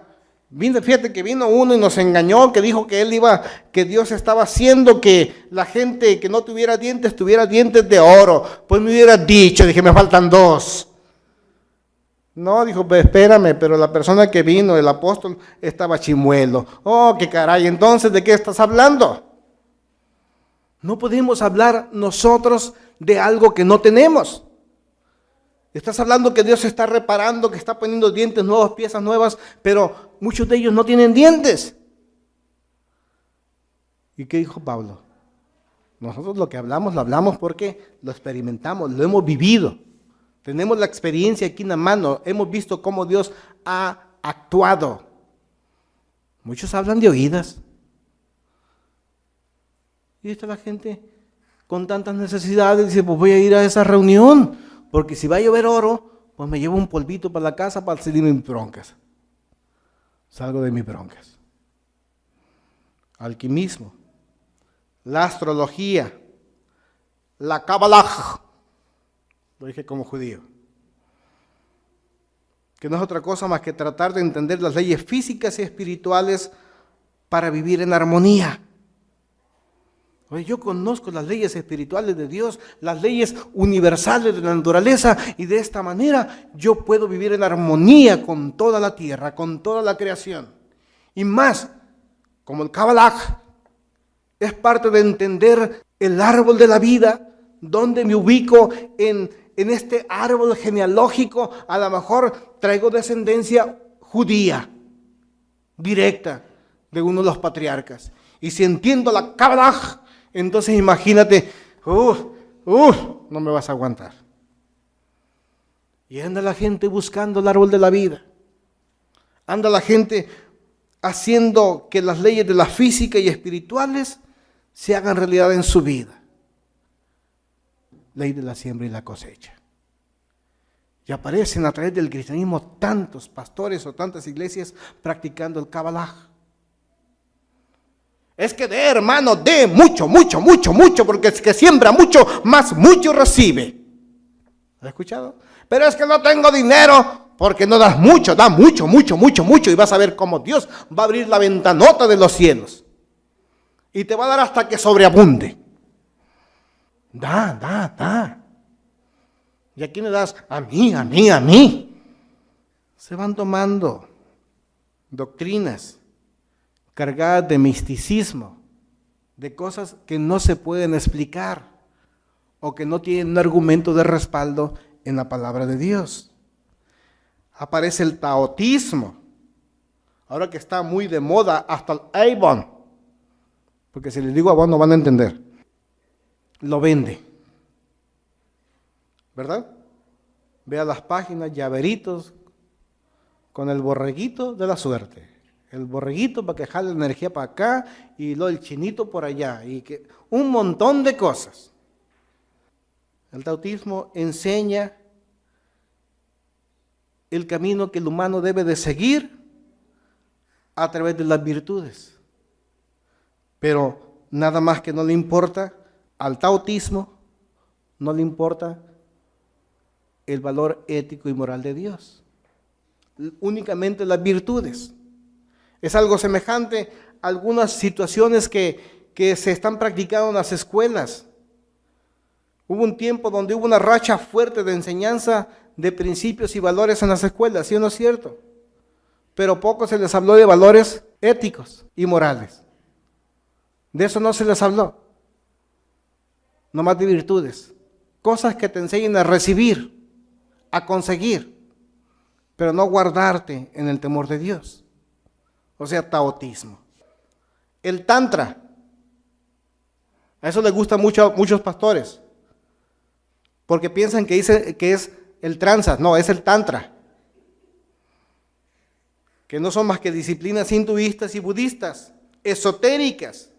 fíjate que vino uno y nos engañó, que dijo que que Dios estaba haciendo que la gente que no tuviera dientes de oro. Pues me hubiera dicho, dije, me faltan 2. No, dijo, pues espérame, pero la persona que vino, el apóstol, estaba chimuelo. Oh, qué caray, entonces, ¿de qué estás hablando? No podemos hablar nosotros de algo que no tenemos. Estás hablando que Dios está reparando, que está poniendo dientes nuevos, piezas nuevas, pero muchos de ellos no tienen dientes. ¿Y qué dijo Pablo? Nosotros lo que hablamos, lo hablamos porque lo experimentamos, lo hemos vivido. Tenemos la experiencia aquí en la mano, hemos visto cómo Dios ha actuado. Muchos hablan de oídas. Y está la gente con tantas necesidades, dice, pues voy a ir a esa reunión, porque si va a llover oro, pues me llevo un polvito para la casa para salir de mis broncas. Salgo de mis broncas. Alquimismo, la astrología, la Kabbalah. Lo dije como judío. Que no es otra cosa más que tratar de entender las leyes físicas y espirituales para vivir en armonía. Oye, yo conozco las leyes espirituales de Dios, las leyes universales de la naturaleza, y de esta manera yo puedo vivir en armonía con toda la tierra, con toda la creación. Y más, como el Kabbalah es parte de entender el árbol de la vida, donde me ubico en este árbol genealógico. A lo mejor traigo descendencia judía, directa, de uno de los patriarcas. Y si entiendo la Kabbalah, entonces imagínate, no me vas a aguantar. Y anda la gente buscando el árbol de la vida. Anda la gente haciendo que las leyes de la física y espirituales se hagan realidad en su vida. Ley de la siembra y la cosecha. Y aparecen a través del cristianismo tantos pastores o tantas iglesias practicando el Kabbalah. Es que dé, hermano, dé mucho, mucho, mucho, mucho, porque es que siembra mucho, más mucho recibe. ¿Has escuchado? Pero es que no tengo dinero, porque no das mucho, da mucho, mucho, mucho, mucho, y vas a ver cómo Dios va a abrir la ventanota de los cielos. Y te va a dar hasta que sobreabunde. Da. ¿Y a quién le das? A mí. Se van tomando doctrinas cargadas de misticismo, de cosas que no se pueden explicar o que no tienen un argumento de respaldo en la palabra de Dios. Aparece el taoísmo, ahora que está muy de moda, hasta el Avon, porque si les digo Avon no van a entender. Lo vende, ¿verdad? Vea las páginas, llaveritos con el borreguito de la suerte. El borreguito para que jale la energía para acá y luego el chinito por allá. Y que, un montón de cosas. El taoísmo enseña el camino que el humano debe de seguir a través de las virtudes. Pero nada más que no le importa al taoísmo, no le importa el valor ético y moral de Dios. Únicamente las virtudes. Es algo semejante a algunas situaciones que se están practicando en las escuelas. Hubo un tiempo donde hubo una racha fuerte de enseñanza de principios y valores en las escuelas, ¿sí o no es cierto? Pero poco se les habló de valores éticos y morales. De eso no se les habló. Nomás de virtudes. Cosas que te enseñen a recibir, a conseguir, pero no guardarte en el temor de Dios. O sea, taoísmo. El tantra. A eso les gusta mucho a muchos pastores. Porque piensan que es el tranza. No, es el tantra. Que no son más que disciplinas hinduistas y budistas, esotéricas,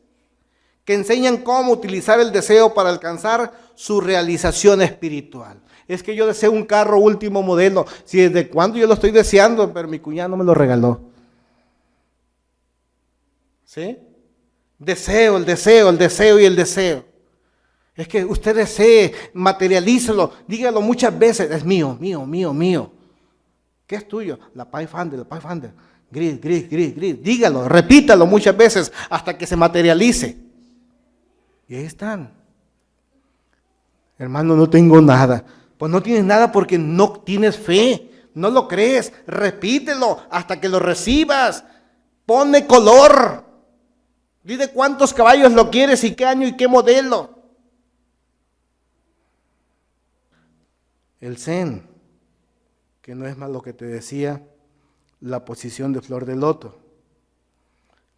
que enseñan cómo utilizar el deseo para alcanzar su realización espiritual. Es que yo deseo un carro último modelo. Si desde cuándo yo lo estoy deseando, pero mi cuñado no me lo regaló. ¿Sí? Deseo, el deseo, el deseo y el deseo. Es que usted desee, materialícelo, dígalo muchas veces, es mío, mío, mío, mío. ¿Qué es tuyo? La Pathfinder, la Pathfinder. Gris, gris, gris, gris. Dígalo, repítalo muchas veces hasta que se materialice. Y ahí están. Hermano, no tengo nada. Pues no tienes nada porque no tienes fe. No lo crees. Repítelo hasta que lo recibas. Ponle color. Dile cuántos caballos lo quieres y qué año y qué modelo. El Zen, que no es más lo que te decía, la posición de flor de loto.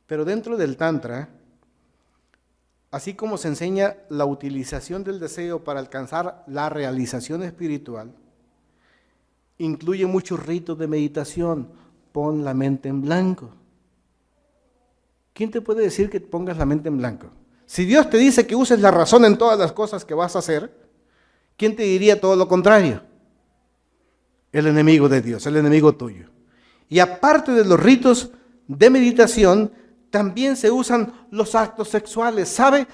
Pero dentro del Tantra, así como se enseña la utilización del deseo para alcanzar la realización espiritual, incluye muchos ritos de meditación. Pon la mente en blanco. ¿Quién te puede decir que pongas la mente en blanco? Si Dios te dice que uses la razón en todas las cosas que vas a hacer, ¿quién te diría todo lo contrario? El enemigo de Dios, el enemigo tuyo. Y aparte de los ritos de meditación, también se usan los actos sexuales. ¿Sabe?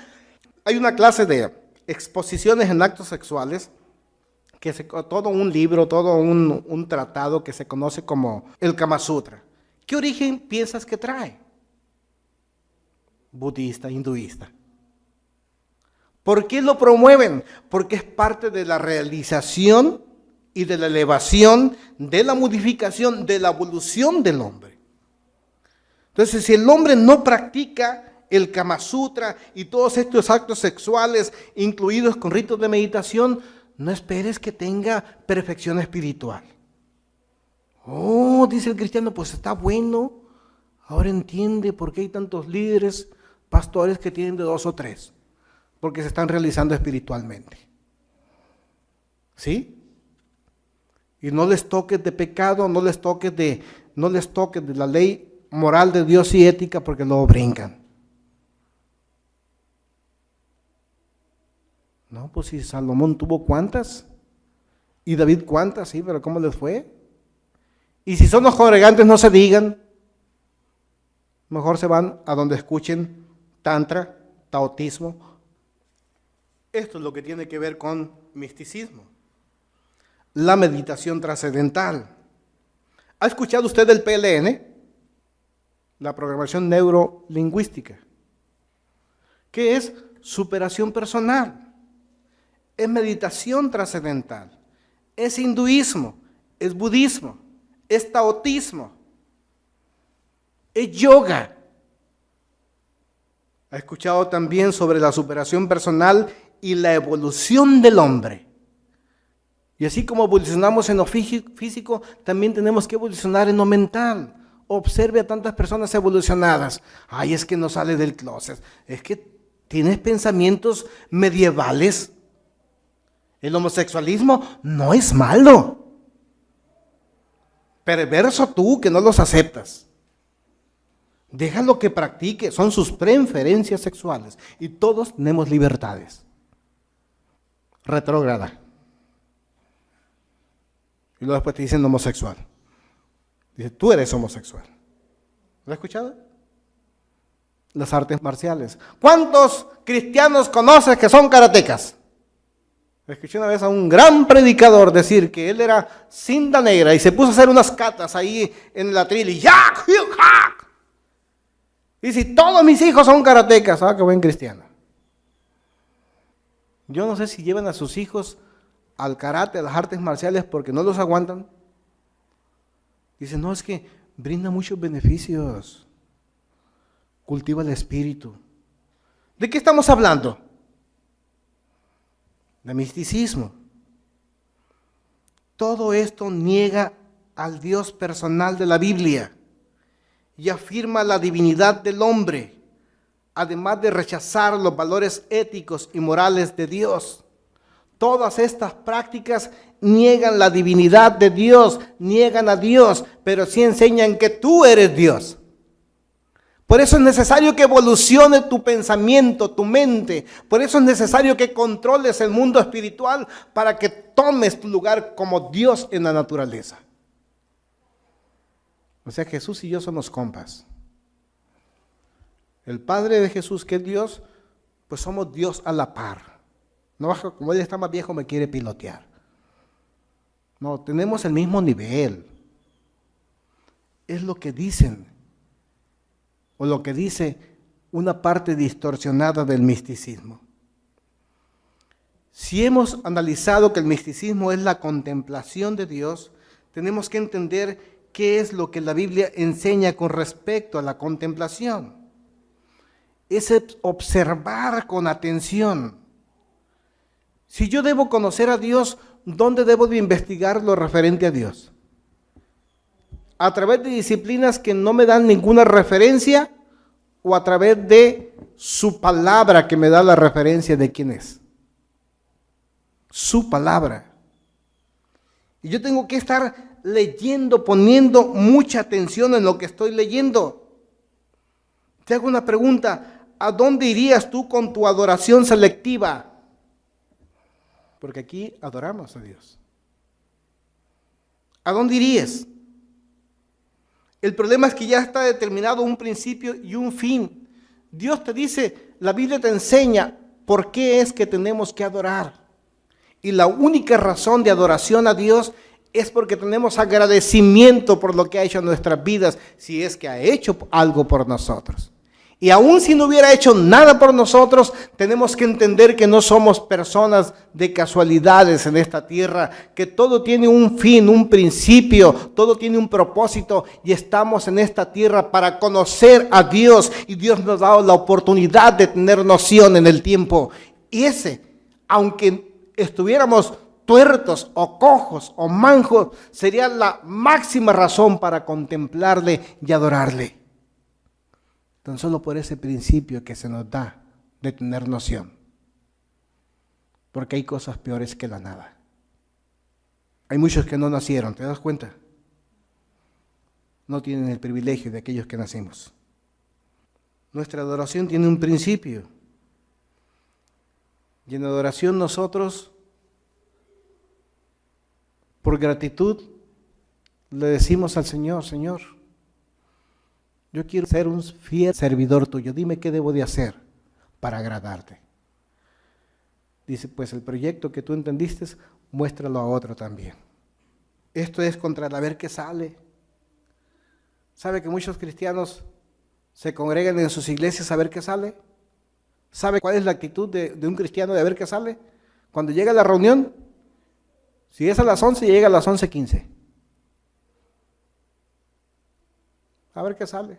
Hay una clase de exposiciones en actos sexuales, que todo un libro, todo un tratado que se conoce como el Kama Sutra. ¿Qué origen piensas que trae? Budista, hinduista. ¿Por qué lo promueven? Porque es parte de la realización y de la elevación, de la modificación, de la evolución del hombre. Entonces, si el hombre no practica el Kama Sutra y todos estos actos sexuales incluidos con ritos de meditación, no esperes que tenga perfección espiritual. Oh, dice el cristiano, pues está bueno. Ahora entiende por qué hay tantos líderes, pastores que tienen de 2 o 3. Porque se están realizando espiritualmente. ¿Sí? Y no les toques de pecado, no les toques de la ley moral de Dios y ética, porque luego brincan. No, pues si Salomón tuvo ¿cuántas? Y David ¿cuántas? Sí, pero ¿cómo les fue? Y si son los congregantes, no se digan. Mejor se van a donde escuchen tantra, taoísmo. Esto es lo que tiene que ver con misticismo. La meditación trascendental. ¿Ha escuchado usted del PLN? La programación neurolingüística. ¿Qué es? Superación personal. Es meditación trascendental. Es hinduismo, es budismo, es taoísmo, es yoga. ¿Ha escuchado también sobre la superación personal y la evolución del hombre? Y así como evolucionamos en lo físico, también tenemos que evolucionar en lo mental. Observe a tantas personas evolucionadas. Ay, es que no sale del closet. Es que tienes pensamientos medievales. El homosexualismo no es malo. Perverso tú que no los aceptas. Déjalo que practique, son sus preferencias sexuales y todos tenemos libertades. Retrógrada. Y luego después te dicen homosexual. Dice, tú eres homosexual. ¿Lo has escuchado? Las artes marciales. ¿Cuántos cristianos conoces que son karatecas? Escuché una vez a un gran predicador decir que él era cinta negra y se puso a hacer unas catas ahí en el atril y ¡yac! ¡yac! Y si todos mis hijos son karatecas, qué buen cristiano. Yo no sé si llevan a sus hijos al karate, a las artes marciales, porque no los aguantan. Dicen, no, es que brinda muchos beneficios. Cultiva el espíritu. ¿De qué estamos hablando? De misticismo. Todo esto niega al Dios personal de la Biblia y afirma la divinidad del hombre, además de rechazar los valores éticos y morales de Dios. Todas estas prácticas niegan la divinidad de Dios, niegan a Dios, pero sí enseñan que tú eres Dios. Por eso es necesario que evolucione tu pensamiento, tu mente. Por eso es necesario que controles el mundo espiritual para que tomes tu lugar como Dios en la naturaleza. O sea, Jesús y yo somos compas. El Padre de Jesús, que es Dios, pues somos Dios a la par. No, como él está más viejo, me quiere pilotear. No, tenemos el mismo nivel. Es lo que dicen, o lo que dice una parte distorsionada del misticismo. Si hemos analizado que el misticismo es la contemplación de Dios, tenemos que entender qué es lo que la Biblia enseña con respecto a la contemplación. Es observar con atención. Si yo debo conocer a Dios, ¿dónde debo de investigar lo referente a Dios? ¿A través de disciplinas que no me dan ninguna referencia o a través de su palabra que me da la referencia de quién es? Su palabra. Y yo tengo que estar leyendo, poniendo mucha atención en lo que estoy leyendo. Te hago una pregunta, ¿a dónde irías tú con tu adoración selectiva? Porque aquí adoramos a Dios. ¿A dónde irías? El problema es que ya está determinado un principio y un fin. Dios te dice, la Biblia te enseña por qué es que tenemos que adorar. Y la única razón de adoración a Dios es porque tenemos agradecimiento por lo que ha hecho en nuestras vidas, si es que ha hecho algo por nosotros. Y aun si no hubiera hecho nada por nosotros, tenemos que entender que no somos personas de casualidades en esta tierra, que todo tiene un fin, un principio, todo tiene un propósito y estamos en esta tierra para conocer a Dios y Dios nos ha dado la oportunidad de tener noción en el tiempo. Y ese, aunque estuviéramos tuertos o cojos o manjos, sería la máxima razón para contemplarle y adorarle. Tan solo por ese principio que se nos da de tener noción. Porque hay cosas peores que la nada. Hay muchos que no nacieron, ¿te das cuenta? No tienen el privilegio de aquellos que nacimos. Nuestra adoración tiene un principio. Y en adoración nosotros, por gratitud, le decimos al Señor, Señor, yo quiero ser un fiel servidor tuyo. Dime qué debo de hacer para agradarte. Dice, pues el proyecto que tú entendiste, muéstralo a otro también. Esto es contra el a ver qué sale. ¿Sabe que muchos cristianos se congregan en sus iglesias a ver qué sale? ¿Sabe cuál es la actitud de un cristiano de a ver qué sale? Cuando llega a la reunión, si es a las 11, llega a las 11:15. A ver qué sale.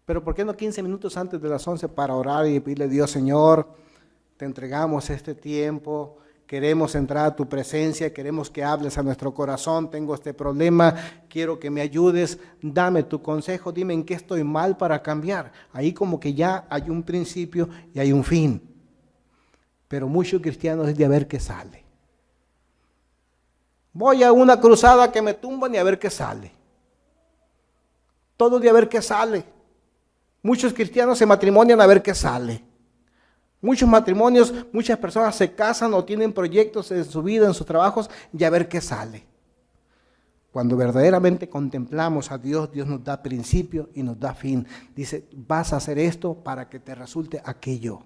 Pero ¿por qué no 15 minutos antes de las 11 para orar y pedirle a Dios, Señor, te entregamos este tiempo, queremos entrar a tu presencia, queremos que hables a nuestro corazón, tengo este problema, quiero que me ayudes, dame tu consejo, dime en qué estoy mal para cambiar. Ahí como que ya hay un principio y hay un fin. Pero muchos cristianos es de a ver qué sale. Voy a una cruzada que me tumban y a ver qué sale. Todo de a ver qué sale. Muchos cristianos se matrimonian a ver qué sale. Muchos matrimonios, muchas personas se casan o tienen proyectos en su vida, en sus trabajos, y a ver qué sale. Cuando verdaderamente contemplamos a Dios, Dios nos da principio y nos da fin. Dice, vas a hacer esto para que te resulte aquello.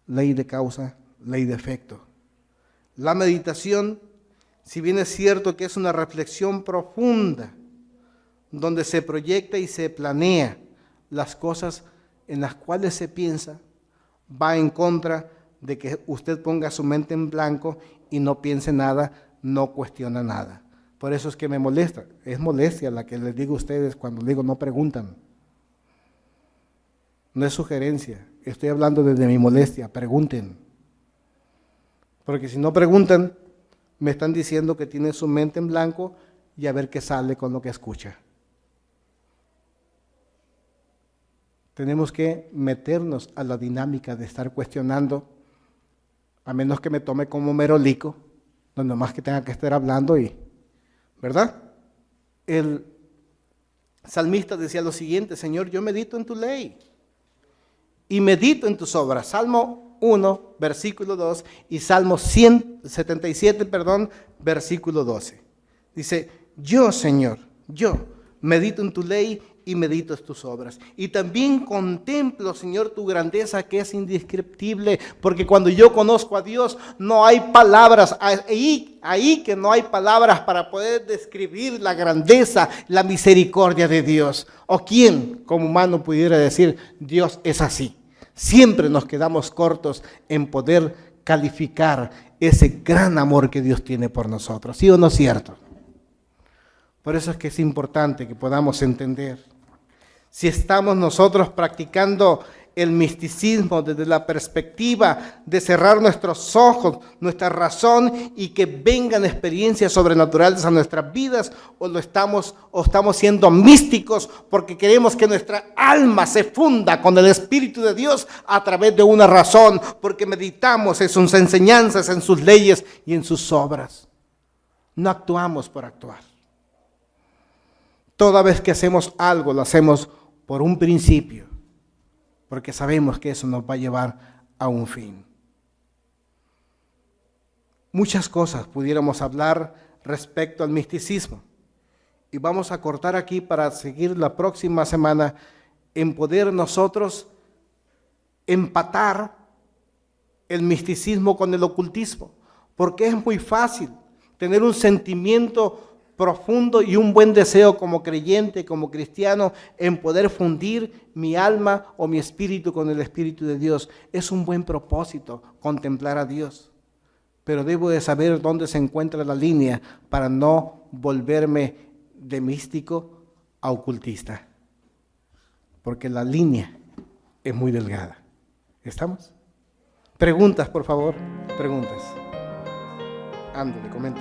Ley de causa, ley de efecto. La meditación, si bien es cierto que es una reflexión profunda, donde se proyecta y se planea las cosas en las cuales se piensa, va en contra de que usted ponga su mente en blanco y no piense nada, no cuestiona nada. Por eso es que me molesta, es molestia la que les digo a ustedes cuando digo no preguntan. No es sugerencia, estoy hablando desde mi molestia, pregunten. Porque si no preguntan, me están diciendo que tienen su mente en blanco y a ver qué sale con lo que escucha. Tenemos que meternos a la dinámica de estar cuestionando, a menos que me tome como merolico, no nomás que tenga que estar hablando y, ¿verdad? El salmista decía lo siguiente: Señor, yo medito en tu ley y medito en tus obras. Salmo 1, versículo 2 y Salmo 177, versículo 12. Dice, yo, Señor, yo medito en tu ley y medito en tus obras. Y también contemplo, Señor, tu grandeza que es indescriptible, porque cuando yo conozco a Dios no hay palabras, ahí que no hay palabras para poder describir la grandeza, la misericordia de Dios. ¿O quién como humano pudiera decir, Dios es así? Siempre nos quedamos cortos en poder calificar ese gran amor que Dios tiene por nosotros. ¿Sí o no es cierto? Por eso es que es importante que podamos entender. Si estamos nosotros practicando el misticismo desde la perspectiva de cerrar nuestros ojos, nuestra razón y que vengan experiencias sobrenaturales a nuestras vidas, o estamos siendo místicos porque queremos que nuestra alma se funda con el Espíritu de Dios a través de una razón, porque meditamos en sus enseñanzas, en sus leyes y en sus obras. No actuamos por actuar. Toda vez que hacemos algo, lo hacemos por un principio, porque sabemos que eso nos va a llevar a un fin. Muchas cosas pudiéramos hablar respecto al misticismo, y vamos a cortar aquí para seguir la próxima semana en poder nosotros empatar el misticismo con el ocultismo, porque es muy fácil tener un sentimiento profundo y un buen deseo como creyente, como cristiano, en poder fundir mi alma o mi espíritu con el Espíritu de Dios. Es un buen propósito contemplar a Dios, pero debo de saber dónde se encuentra la línea para no volverme de místico a ocultista, porque la línea es muy delgada. ¿Estamos? Preguntas, por favor, preguntas. Ándale, comente.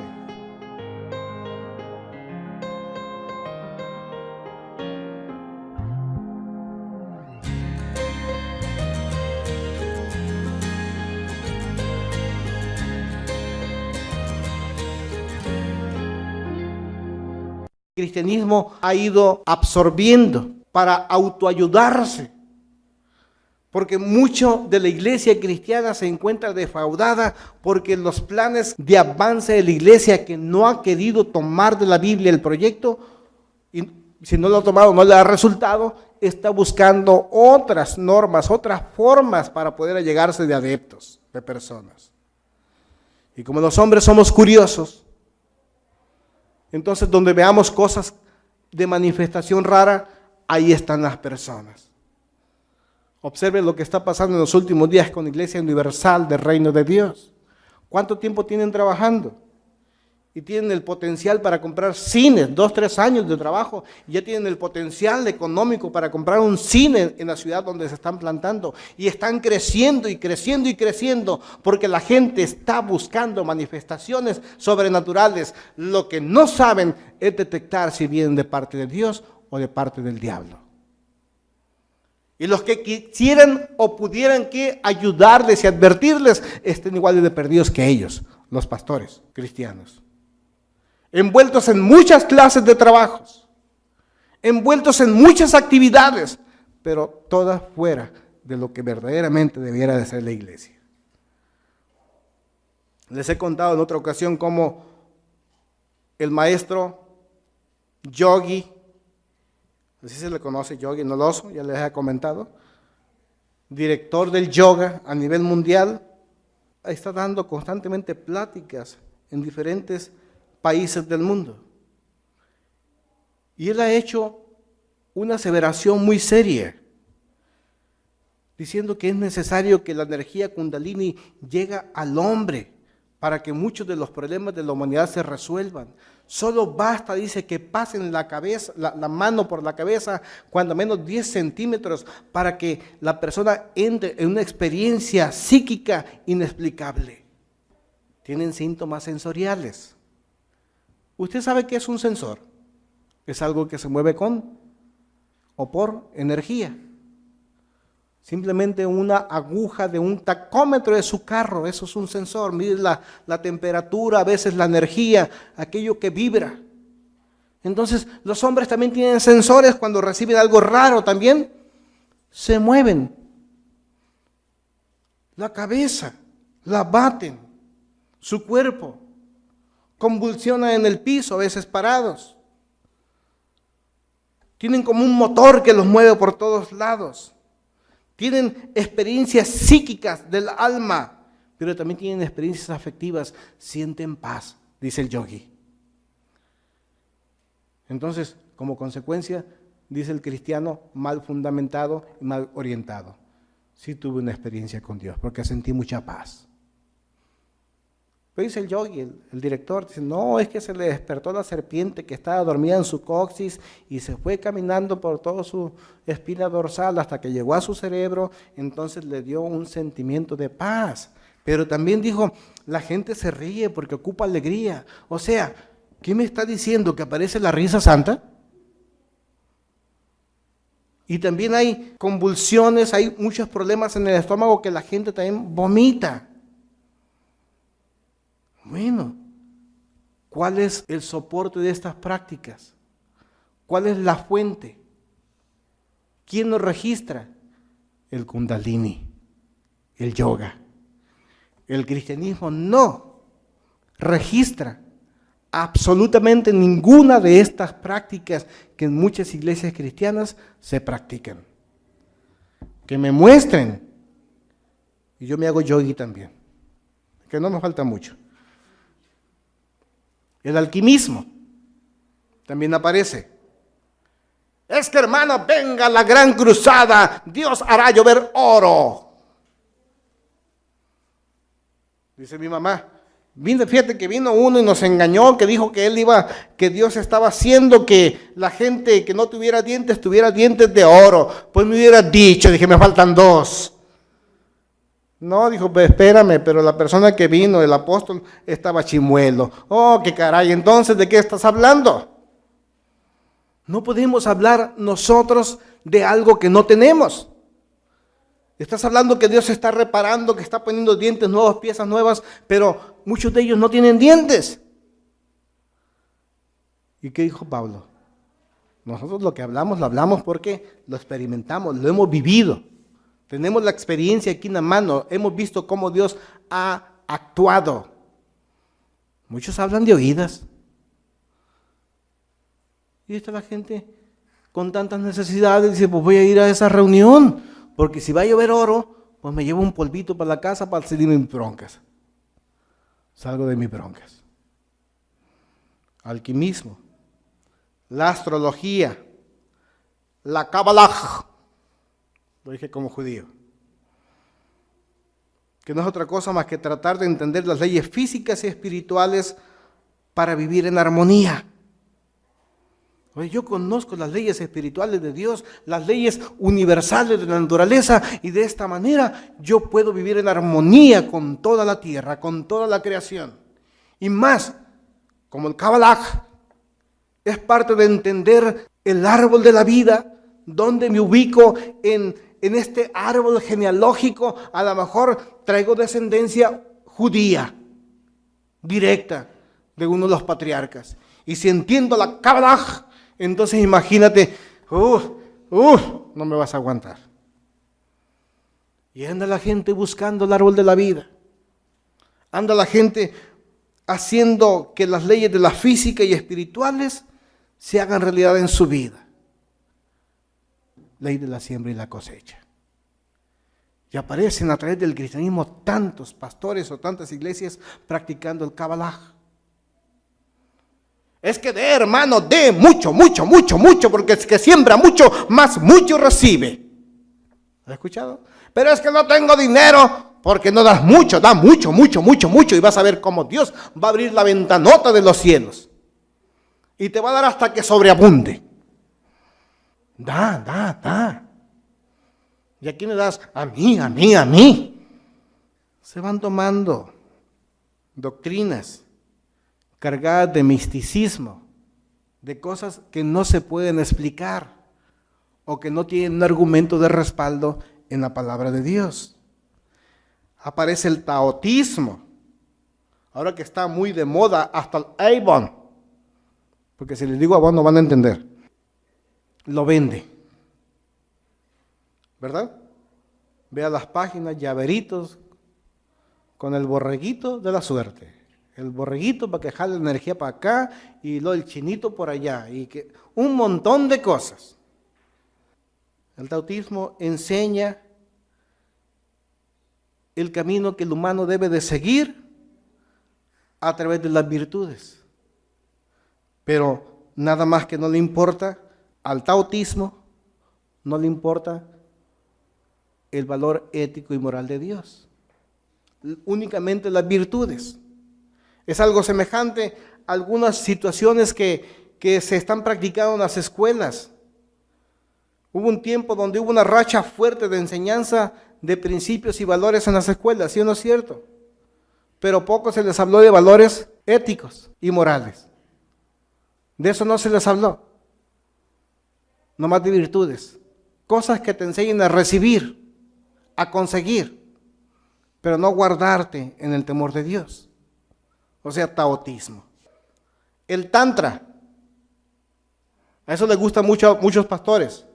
El cristianismo ha ido absorbiendo para autoayudarse, porque mucho de la iglesia cristiana se encuentra defraudada porque los planes de avance de la iglesia, que no ha querido tomar de la Biblia el proyecto, y si no lo ha tomado no le ha resultado, está buscando otras normas, otras formas para poder allegarse de adeptos, de personas. Y como los hombres somos curiosos, entonces donde veamos cosas de manifestación rara, ahí están las personas. Observen lo que está pasando en los últimos días con la Iglesia Universal del Reino de Dios. ¿Cuánto tiempo tienen trabajando? Y tienen el potencial para comprar cines, 2, 3 años de trabajo, y ya tienen el potencial económico para comprar un cine en la ciudad donde se están plantando, y están creciendo y creciendo y creciendo, porque la gente está buscando manifestaciones sobrenaturales. Lo que no saben es detectar si vienen de parte de Dios o de parte del diablo. Y los que quisieran o pudieran que ayudarles y advertirles, estén igual de perdidos que ellos, los pastores cristianos, envueltos en muchas clases de trabajos, envueltos en muchas actividades, pero todas fuera de lo que verdaderamente debiera de ser la iglesia. Les he contado en otra ocasión cómo el maestro Yogi, así se le conoce, Yogi Noloso, ya les he comentado, director del yoga a nivel mundial, está dando constantemente pláticas en diferentes países del mundo. Y él ha hecho una aseveración muy seria, diciendo que es necesario que la energía Kundalini llegue al hombre para que muchos de los problemas de la humanidad se resuelvan. Solo basta, dice, que pasen la cabeza, la mano por la cabeza, cuando menos 10 centímetros, para que la persona entre en una experiencia psíquica inexplicable. Tienen síntomas sensoriales. ¿Usted sabe qué es un sensor? Es algo que se mueve con o por energía. Simplemente una aguja de un tacómetro de su carro, eso es un sensor. Mide la temperatura, a veces la energía, aquello que vibra. Entonces, los hombres también tienen sensores cuando reciben algo raro también. Se mueven. La cabeza, la baten, su cuerpo. Convulsionan en el piso, a veces parados. Tienen como un motor que los mueve por todos lados. Tienen experiencias psíquicas del alma, pero también tienen experiencias afectivas, sienten paz, dice el yogi. Entonces, como consecuencia, dice el cristiano, mal fundamentado y mal orientado. Sí tuve una experiencia con Dios, porque sentí mucha paz. Pero dice el yogi, el director, dice, no, es que se le despertó la serpiente que estaba dormida en su coxis y se fue caminando por toda su espina dorsal hasta que llegó a su cerebro, entonces le dio un sentimiento de paz. Pero también dijo, la gente se ríe porque ocupa alegría. O sea, ¿qué me está diciendo? ¿Que aparece la risa santa? Y también hay convulsiones, hay muchos problemas en el estómago que la gente también vomita. Bueno, ¿cuál es el soporte de estas prácticas? ¿Cuál es la fuente? ¿Quién nos registra? El Kundalini, el yoga. El cristianismo no registra absolutamente ninguna de estas prácticas que en muchas iglesias cristianas se practican. Que me muestren. Y yo me hago yogi también, que no me falta mucho. El alquimismo también aparece. Es que, hermano, venga la gran cruzada, Dios hará llover oro. Dice mi mamá, fíjate que vino uno y nos engañó, que dijo que que Dios estaba haciendo que la gente que no tuviera dientes de oro. Pues me hubiera dicho, dije, me faltan 2. No, dijo, pues espérame, pero la persona que vino, el apóstol, estaba chimuelo. Oh, qué caray, entonces, ¿de qué estás hablando? No podemos hablar nosotros de algo que no tenemos. Estás hablando que Dios está reparando, que está poniendo dientes nuevos, piezas nuevas, pero muchos de ellos no tienen dientes. ¿Y qué dijo Pablo? Nosotros lo que hablamos, lo hablamos porque lo experimentamos, lo hemos vivido. Tenemos la experiencia aquí en la mano, hemos visto cómo Dios ha actuado. Muchos hablan de oídas. Y está la gente con tantas necesidades, dice, pues voy a ir a esa reunión, porque si va a llover oro, pues me llevo un polvito para la casa para salir de mis broncas. Salgo de mis broncas. Alquimismo, la astrología, la Kabbalah. Lo dije como judío. Que no es otra cosa más que tratar de entender las leyes físicas y espirituales para vivir en armonía. Oye, yo conozco las leyes espirituales de Dios, las leyes universales de la naturaleza, y de esta manera yo puedo vivir en armonía con toda la tierra, con toda la creación. Y más, como el Kabbalah es parte de entender el árbol de la vida, donde me ubico en este árbol genealógico. A lo mejor traigo descendencia judía, directa, de uno de los patriarcas. Y si entiendo la Kabbalah, Entonces imagínate, no me vas a aguantar. Y anda la gente buscando el árbol de la vida. Anda la gente haciendo que las leyes de la física y espirituales se hagan realidad en su vida. Ley de la siembra y la cosecha. Y aparecen a través del cristianismo tantos pastores o tantas iglesias practicando el Kabbalah. Es que dé, hermano, dé mucho, porque es que siembra mucho, más mucho recibe. ¿Has escuchado? Pero es que no tengo dinero, porque no das mucho, da mucho, y vas a ver cómo Dios va a abrir la ventanota de los cielos. Y te va a dar hasta que sobreabunde. Da. ¿Y a quién le das? A mí. Se van tomando doctrinas cargadas de misticismo, de cosas que no se pueden explicar o que no tienen un argumento de respaldo en la palabra de Dios. Aparece el taotismo, ahora que está muy de moda, hasta el Avon, porque si les digo Avon no van a entender, lo vende, ¿verdad? Vea las páginas, llaveritos con el borreguito de la suerte, el borreguito para que jale la energía para acá y luego el chinito por allá, y que un montón de cosas. El taotismo enseña el camino que el humano debe de seguir a través de las virtudes. Pero nada más que no le importa al taotismo, no le importa el valor ético y moral de Dios. Únicamente las virtudes. Es algo semejante a algunas situaciones que se están practicando en las escuelas. Hubo un tiempo donde hubo una racha fuerte de enseñanza de principios y valores en las escuelas, ¿sí o no es cierto? Pero poco se les habló de valores éticos y morales. De eso no se les habló. Nomás de virtudes. Cosas que te enseñen a recibir, a conseguir, pero no guardarte en el temor de Dios. O sea, taotismo. El tantra. A eso les gusta mucho a muchos pastores.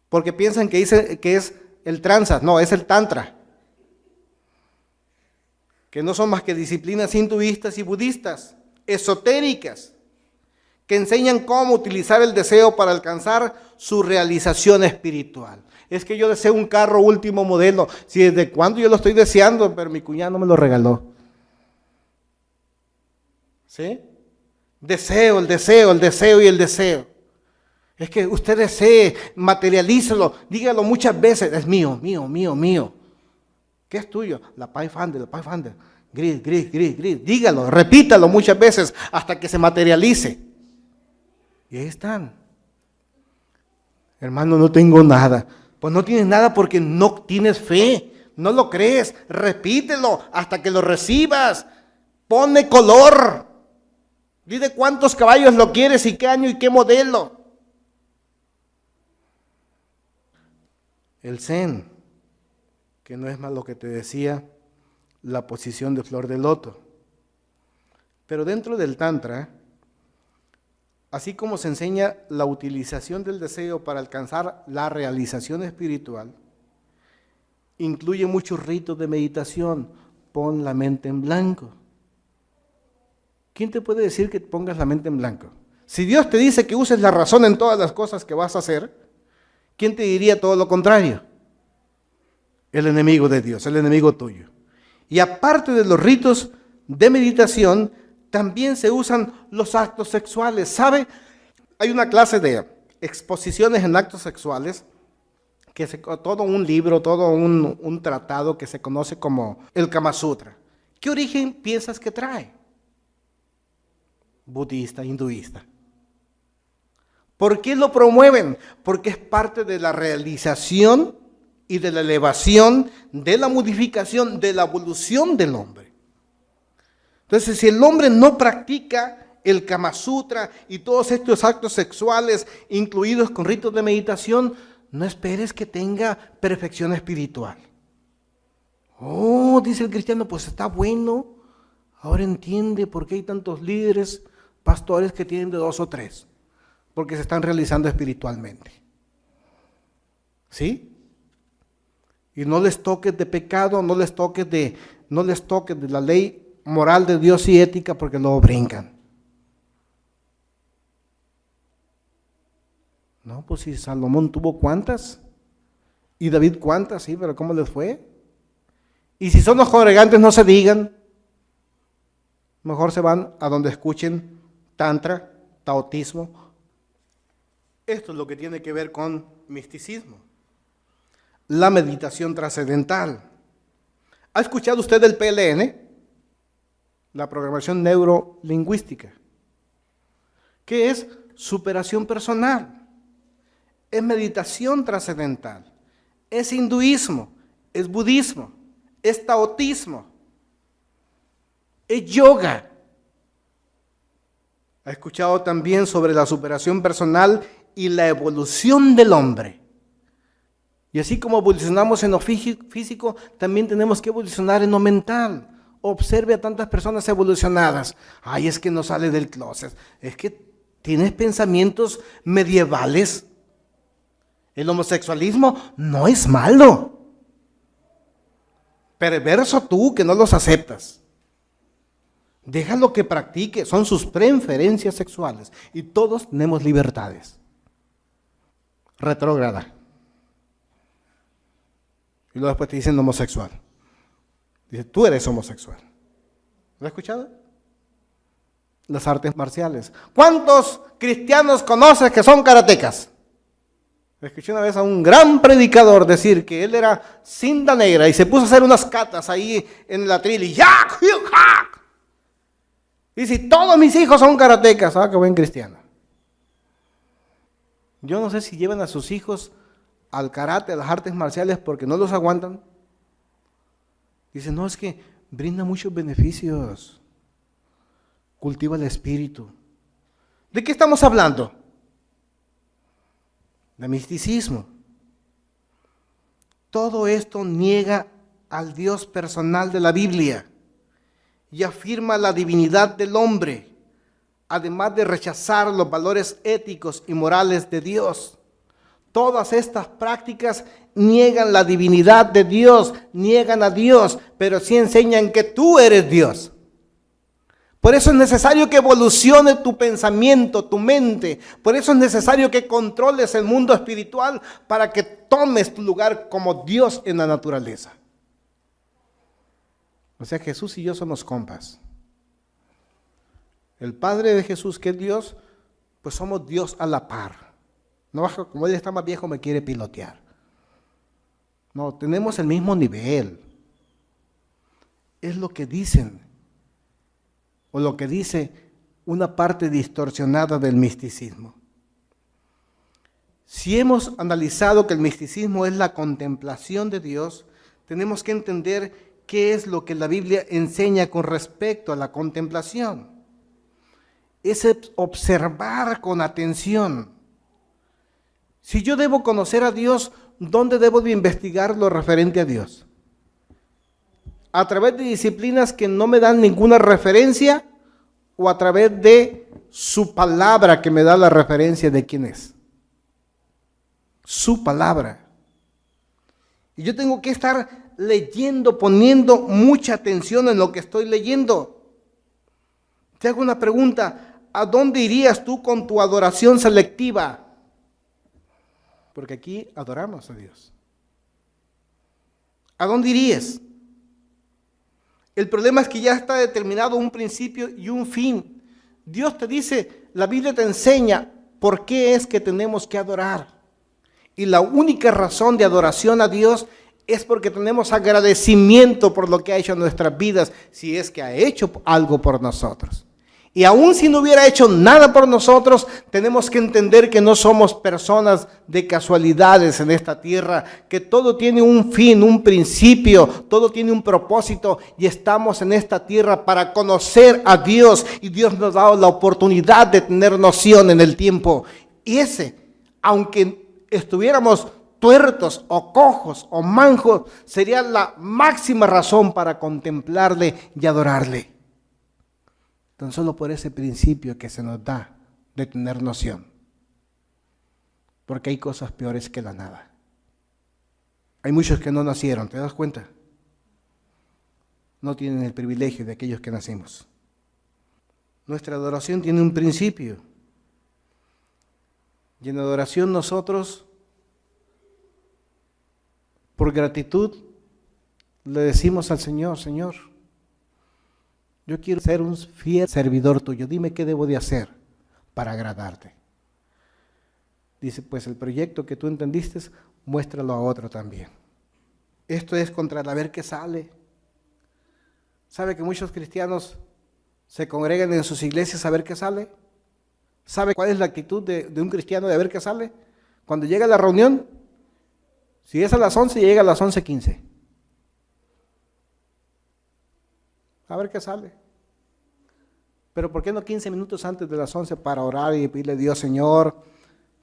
Porque piensan que es el tranza, no, es el tantra. Que no son más que disciplinas hinduistas y budistas, esotéricas, que enseñan cómo utilizar el deseo para alcanzar su realización espiritual. Es que yo deseo un carro último modelo. Si desde cuándo yo lo estoy deseando, pero mi cuñado no me lo regaló. ¿Sí? Deseo, el deseo y el deseo. Es que usted desee, materialícelo, dígalo muchas veces, es mío. ¿Qué es tuyo? La Pathfinder. Gris. Dígalo, repítalo muchas veces hasta que se materialice. Y ahí están. Hermano, no tengo nada. Pues no tienes nada porque no tienes fe, no lo crees. Repítelo hasta que lo recibas. Ponle color. Dile cuántos caballos lo quieres y qué año y qué modelo. El Zen, que no es más lo que te decía, la posición de flor de loto. Pero dentro del Tantra, así como se enseña la utilización del deseo para alcanzar la realización espiritual, incluye muchos ritos de meditación. Pon la mente en blanco. ¿Quién te puede decir que pongas la mente en blanco? Si Dios te dice que uses la razón en todas las cosas que vas a hacer, ¿quién te diría todo lo contrario? El enemigo de Dios, el enemigo tuyo. Y aparte de los ritos de meditación, también se usan los actos sexuales. ¿Sabe? Hay una clase de exposiciones en actos sexuales, todo un libro, todo un tratado que se conoce como el Kama Sutra. ¿Qué origen piensas que trae? Budista, hinduista. ¿Por qué lo promueven? Porque es parte de la realización y de la elevación, de la modificación, de la evolución del hombre. Entonces, si el hombre no practica el Kama Sutra y todos estos actos sexuales incluidos con ritos de meditación, no esperes que tenga perfección espiritual. Oh, dice el cristiano, pues está bueno. Ahora entiende por qué hay tantos líderes, pastores que tienen de 2 o 3. porque se están realizando espiritualmente. ¿Sí? Y no les toques de pecado, no les toques de la ley moral de Dios y ética, porque luego brincan. No, pues si Salomón tuvo ¿cuántas? Y David ¿cuántas? Sí, pero ¿cómo les fue? Y si son los congregantes, no se digan. Mejor se van a donde escuchen tantra, taotismo. Esto es lo que tiene que ver con misticismo. La meditación trascendental. ¿Ha escuchado usted del PLN? La programación neurolingüística. ¿Qué es? Superación personal. Es meditación trascendental. Es hinduismo. Es budismo. Es taotismo. Es yoga. ¿Ha escuchado también sobre la superación personal y la evolución del hombre? Y así como evolucionamos en lo físico, también tenemos que evolucionar en lo mental. Observe a tantas personas evolucionadas. Ay, es que no sale del closet. Es que tienes pensamientos medievales. El homosexualismo no es malo. Perverso tú que no los aceptas. Déjalo que practique, son sus preferencias sexuales. Y todos tenemos libertades. Retrógrada. Y luego después te dicen homosexual. Dice, tú eres homosexual. ¿Lo has escuchado? Las artes marciales. ¿Cuántos cristianos conoces que son karatecas? Escuché una vez a un gran predicador decir que él era cinta negra y se puso a hacer unas catas ahí en la tril y ¡yac! ¡yac! Y si todos mis hijos son karatecas, qué buen cristiano. Yo no sé si llevan a sus hijos al karate, a las artes marciales, porque no los aguantan. Dicen, no, es que brinda muchos beneficios. Cultiva el espíritu. ¿De qué estamos hablando? De misticismo. Todo esto niega al Dios personal de la Biblia y afirma la divinidad del hombre, además de rechazar los valores éticos y morales de Dios. Todas estas prácticas niegan la divinidad de Dios, niegan a Dios, pero sí enseñan que tú eres Dios. Por eso es necesario que evolucione tu pensamiento, tu mente. Por eso es necesario que controles el mundo espiritual para que tomes tu lugar como Dios en la naturaleza. O sea, Jesús y yo somos compas. El Padre de Jesús, que es Dios, pues somos Dios a la par. No, como él está más viejo, me quiere pilotear. No, tenemos el mismo nivel. Es lo que dicen, o lo que dice una parte distorsionada del misticismo. Si hemos analizado que el misticismo es la contemplación de Dios, tenemos que entender qué es lo que la Biblia enseña con respecto a la contemplación. Es observar con atención. Si yo debo conocer a Dios, ¿dónde debo de investigar lo referente a Dios? ¿A través de disciplinas que no me dan ninguna referencia o a través de su palabra que me da la referencia de quién es? Su palabra. Y yo tengo que estar leyendo, poniendo mucha atención en lo que estoy leyendo. Te hago una pregunta, ¿a dónde irías tú con tu adoración selectiva? Porque aquí adoramos a Dios. ¿A dónde irías? El problema es que ya está determinado un principio y un fin. Dios te dice, la Biblia te enseña por qué es que tenemos que adorar. Y la única razón de adoración a Dios es porque tenemos agradecimiento por lo que ha hecho en nuestras vidas, si es que ha hecho algo por nosotros. Y aun si no hubiera hecho nada por nosotros, tenemos que entender que no somos personas de casualidades en esta tierra, que todo tiene un fin, un principio, todo tiene un propósito y estamos en esta tierra para conocer a Dios y Dios nos ha dado la oportunidad de tener noción en el tiempo. Y aunque estuviéramos tuertos o cojos o manjos, sería la máxima razón para contemplarle y adorarle. Tan solo por ese principio que se nos da de tener noción. porque hay cosas peores que la nada. Hay muchos que no nacieron, ¿te das cuenta? No tienen el privilegio de aquellos que nacimos. Nuestra adoración tiene un principio. Y en adoración nosotros, por gratitud, le decimos al Señor, Señor, yo quiero ser un fiel servidor tuyo. Dime qué debo de hacer para agradarte. Dice, pues el proyecto que tú entendiste, muéstralo a otro también. Esto es contra el a ver qué sale. ¿Sabe que muchos cristianos se congregan en sus iglesias a ver qué sale? ¿Sabe cuál es la actitud de un cristiano de a ver qué sale? Cuando llega a la reunión, si es a las 11, llega a las 11:15. A ver qué sale. Pero ¿por qué no 15 minutos antes de las 11 para orar y pedirle a Dios, Señor,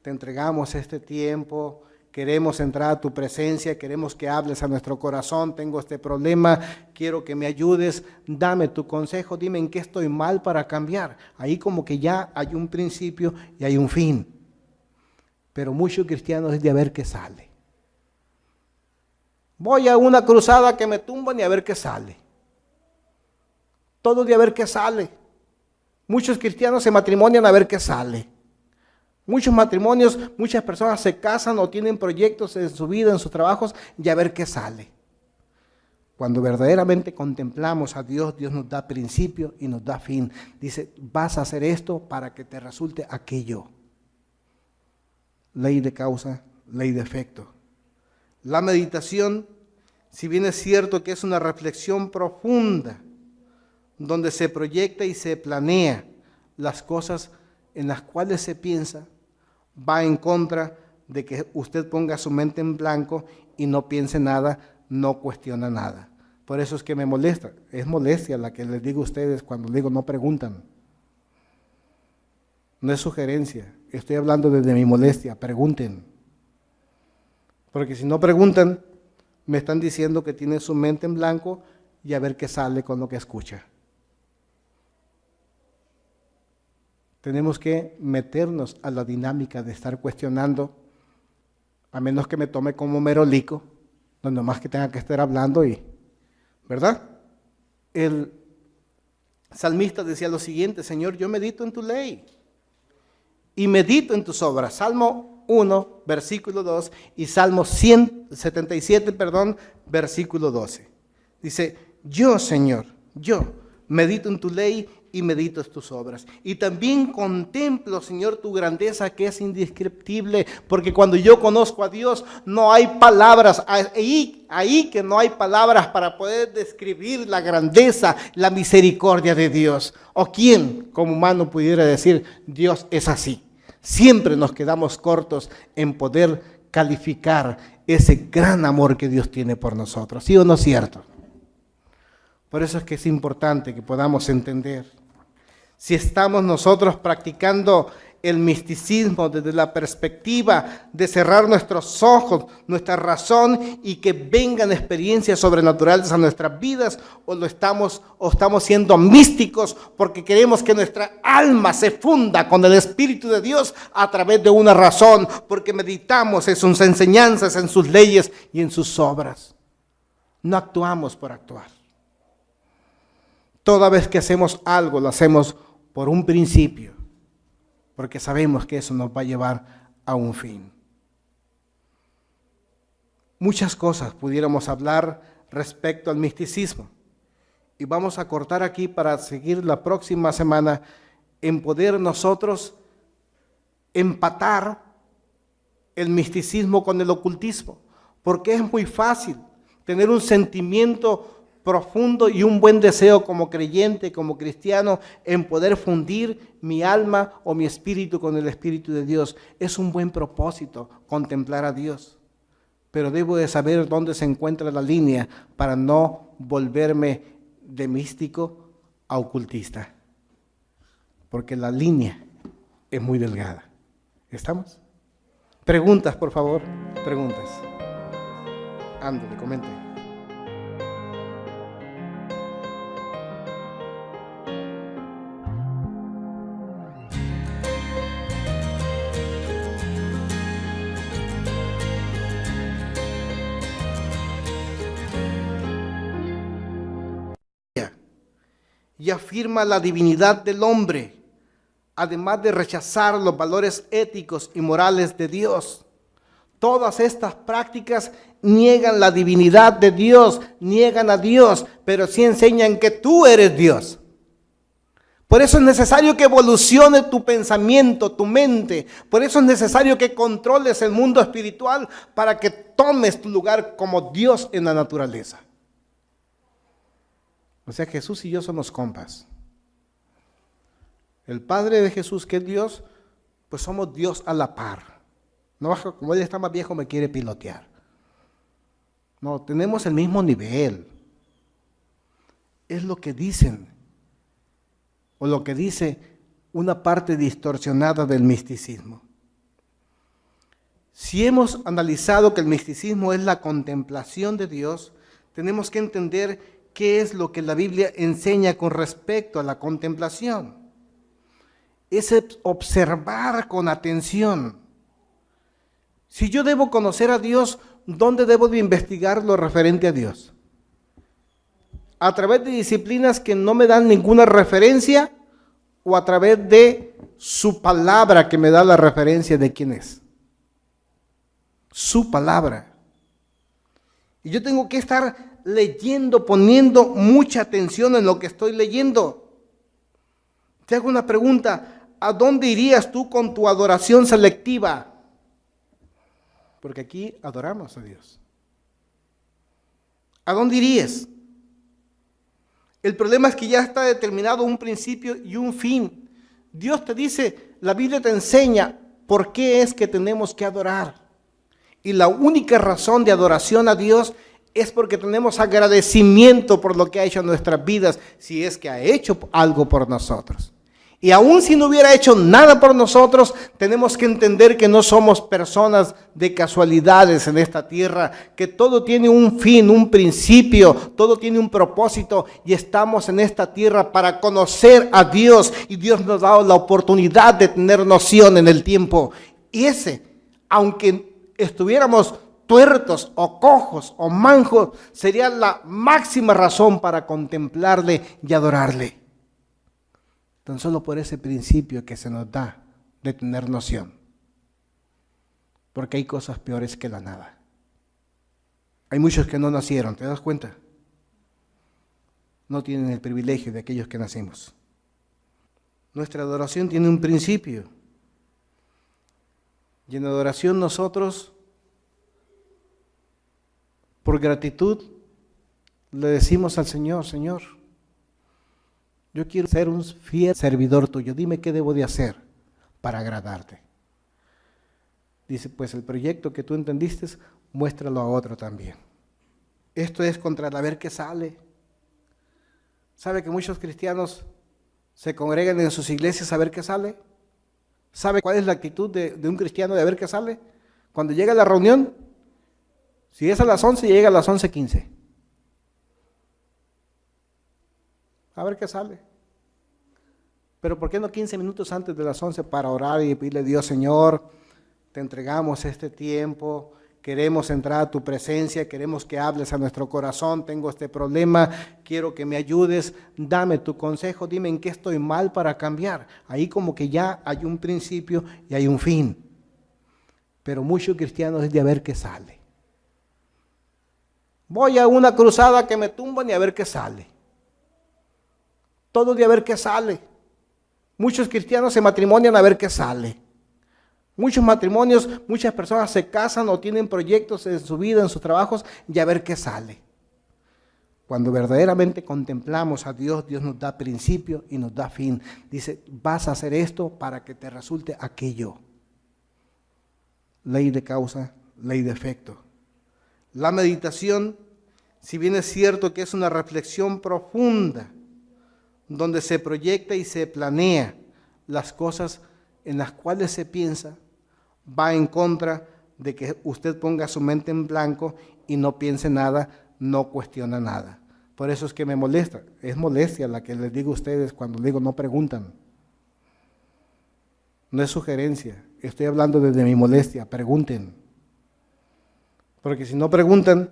te entregamos este tiempo, queremos entrar a tu presencia, queremos que hables a nuestro corazón, tengo este problema, quiero que me ayudes, dame tu consejo, dime en qué estoy mal para cambiar. Ahí como que ya hay un principio y hay un fin. Pero muchos cristianos es de a ver qué sale. Voy a una cruzada que me tumban y a ver qué sale. Todo de a ver qué sale. Muchos cristianos se matrimonian a ver qué sale. Muchos matrimonios, muchas personas se casan o tienen proyectos en su vida, en sus trabajos, y a ver qué sale. Cuando verdaderamente contemplamos a Dios, Dios nos da principio y nos da fin. Dice, vas a hacer esto para que te resulte aquello. Ley de causa, ley de efecto. La meditación, si bien es cierto que es una reflexión profunda, donde se proyecta y se planea las cosas en las cuales se piensa, va en contra de que usted ponga su mente en blanco y no piense nada, no cuestiona nada. Por eso es que me molesta, es molestia la que les digo a ustedes cuando digo no preguntan. No es sugerencia, estoy hablando desde mi molestia, pregunten. Porque si no preguntan, me están diciendo que tienen su mente en blanco y a ver qué sale con lo que escucha. Tenemos que meternos a la dinámica de estar cuestionando, a menos que me tome como merolico, no nomás que tenga que estar hablando ¿verdad? El salmista decía lo siguiente, Señor, yo medito en tu ley y medito en tus obras. Salmo 1, versículo 2 y Salmo 177, versículo 12. Dice, yo, Señor, yo medito en tu ley y medito en tus obras. Y también contemplo, Señor, tu grandeza que es indescriptible, porque cuando yo conozco a Dios, no hay palabras, ahí que no hay palabras para poder describir la grandeza, la misericordia de Dios. O quién, como humano, pudiera decir, Dios es así. Siempre nos quedamos cortos en poder calificar ese gran amor que Dios tiene por nosotros. ¿Sí o no es cierto? Por eso es que es importante que podamos entender. Si estamos nosotros practicando el misticismo desde la perspectiva de cerrar nuestros ojos, nuestra razón y que vengan experiencias sobrenaturales a nuestras vidas, o estamos siendo místicos porque queremos que nuestra alma se funda con el Espíritu de Dios a través de una razón, porque meditamos en sus enseñanzas, en sus leyes y en sus obras. No actuamos por actuar. Toda vez que hacemos algo, lo hacemos por un principio, porque sabemos que eso nos va a llevar a un fin. Muchas cosas pudiéramos hablar respecto al misticismo, y vamos a cortar aquí para seguir la próxima semana en poder nosotros empatar el misticismo con el ocultismo, porque es muy fácil tener un sentimiento profundo y un buen deseo como creyente, como cristiano, en poder fundir mi alma o mi espíritu con el Espíritu de Dios. Es un buen propósito contemplar a Dios, pero debo de saber dónde se encuentra la línea para no volverme de místico a ocultista, porque la línea es muy delgada. ¿Estamos? Preguntas, por favor, preguntas. Ándale, comente. y afirma la divinidad del hombre, además de rechazar los valores éticos y morales de Dios. Todas estas prácticas niegan la divinidad de Dios, niegan a Dios, pero sí enseñan que tú eres Dios. Por eso es necesario que evolucione tu pensamiento, tu mente. Por eso es necesario que controles el mundo espiritual para que tomes tu lugar como Dios en la naturaleza. O sea, Jesús y yo somos compas. El Padre de Jesús, que es Dios, pues somos Dios a la par. No, como él está más viejo, me quiere pilotear. No, tenemos el mismo nivel. Es lo que dicen, o lo que dice una parte distorsionada del misticismo. Si hemos analizado que el misticismo es la contemplación de Dios, tenemos que entender qué es lo que la Biblia enseña con respecto a la contemplación. Es observar con atención. Si yo debo conocer a Dios, ¿dónde debo de investigar lo referente a Dios? ¿A través de disciplinas que no me dan ninguna referencia o a través de su palabra que me da la referencia de quién es? Su palabra. Y yo tengo que estar leyendo, poniendo mucha atención en lo que estoy leyendo. Te hago una pregunta, ¿a dónde irías tú con tu adoración selectiva? Porque aquí adoramos a Dios. ¿A dónde irías? El problema es que ya está determinado un principio y un fin. Dios te dice, la Biblia te enseña por qué es que tenemos que adorar. Y la única razón de adoración a Dios es porque tenemos agradecimiento por lo que ha hecho en nuestras vidas, si es que ha hecho algo por nosotros. Y aun si no hubiera hecho nada por nosotros, tenemos que entender que no somos personas de casualidades en esta tierra, que todo tiene un fin, un principio, todo tiene un propósito y estamos en esta tierra para conocer a Dios y Dios nos ha dado la oportunidad de tener noción en el tiempo. Y aunque estuviéramos tuertos o cojos o manjos, sería la máxima razón para contemplarle y adorarle. Tan solo por ese principio que se nos da de tener noción. Porque hay cosas peores que la nada. Hay muchos que no nacieron, ¿te das cuenta? No tienen el privilegio de aquellos que nacimos. Nuestra adoración tiene un principio. Y en adoración nosotros, por gratitud, le decimos al Señor, Señor, yo quiero ser un fiel servidor tuyo. Dime qué debo de hacer para agradarte. Dice, pues el proyecto que tú entendiste, muéstralo a otro también. Esto es contra el a ver qué sale. ¿Sabe que muchos cristianos se congregan en sus iglesias a ver qué sale? ¿Sabe cuál es la actitud de un cristiano de a ver qué sale? Cuando llega a la reunión, si es a las 11, llega a las 11:15. A ver qué sale. Pero ¿por qué no 15 minutos antes de las 11 para orar y pedirle a Dios, Señor, te entregamos este tiempo, queremos entrar a tu presencia, queremos que hables a nuestro corazón, tengo este problema, quiero que me ayudes, dame tu consejo, dime en qué estoy mal para cambiar. Ahí como que ya hay un principio y hay un fin. Pero muchos cristianos es de a ver qué sale. Voy a una cruzada que me tumban y a ver qué sale. Todo de a ver qué sale. Muchos cristianos se matrimonian a ver qué sale. Muchos matrimonios, muchas personas se casan o tienen proyectos en su vida, en sus trabajos, y a ver qué sale. Cuando verdaderamente contemplamos a Dios, Dios nos da principio y nos da fin. Dice, vas a hacer esto para que te resulte aquello. Ley de causa, ley de efecto. La meditación, si bien es cierto que es una reflexión profunda, donde se proyecta y se planea las cosas en las cuales se piensa, va en contra de que usted ponga su mente en blanco y no piense nada, no cuestiona nada. Por eso es que me molesta, es molestia la que les digo a ustedes cuando digo no preguntan. No es sugerencia, estoy hablando desde mi molestia, pregunten. Porque si no preguntan,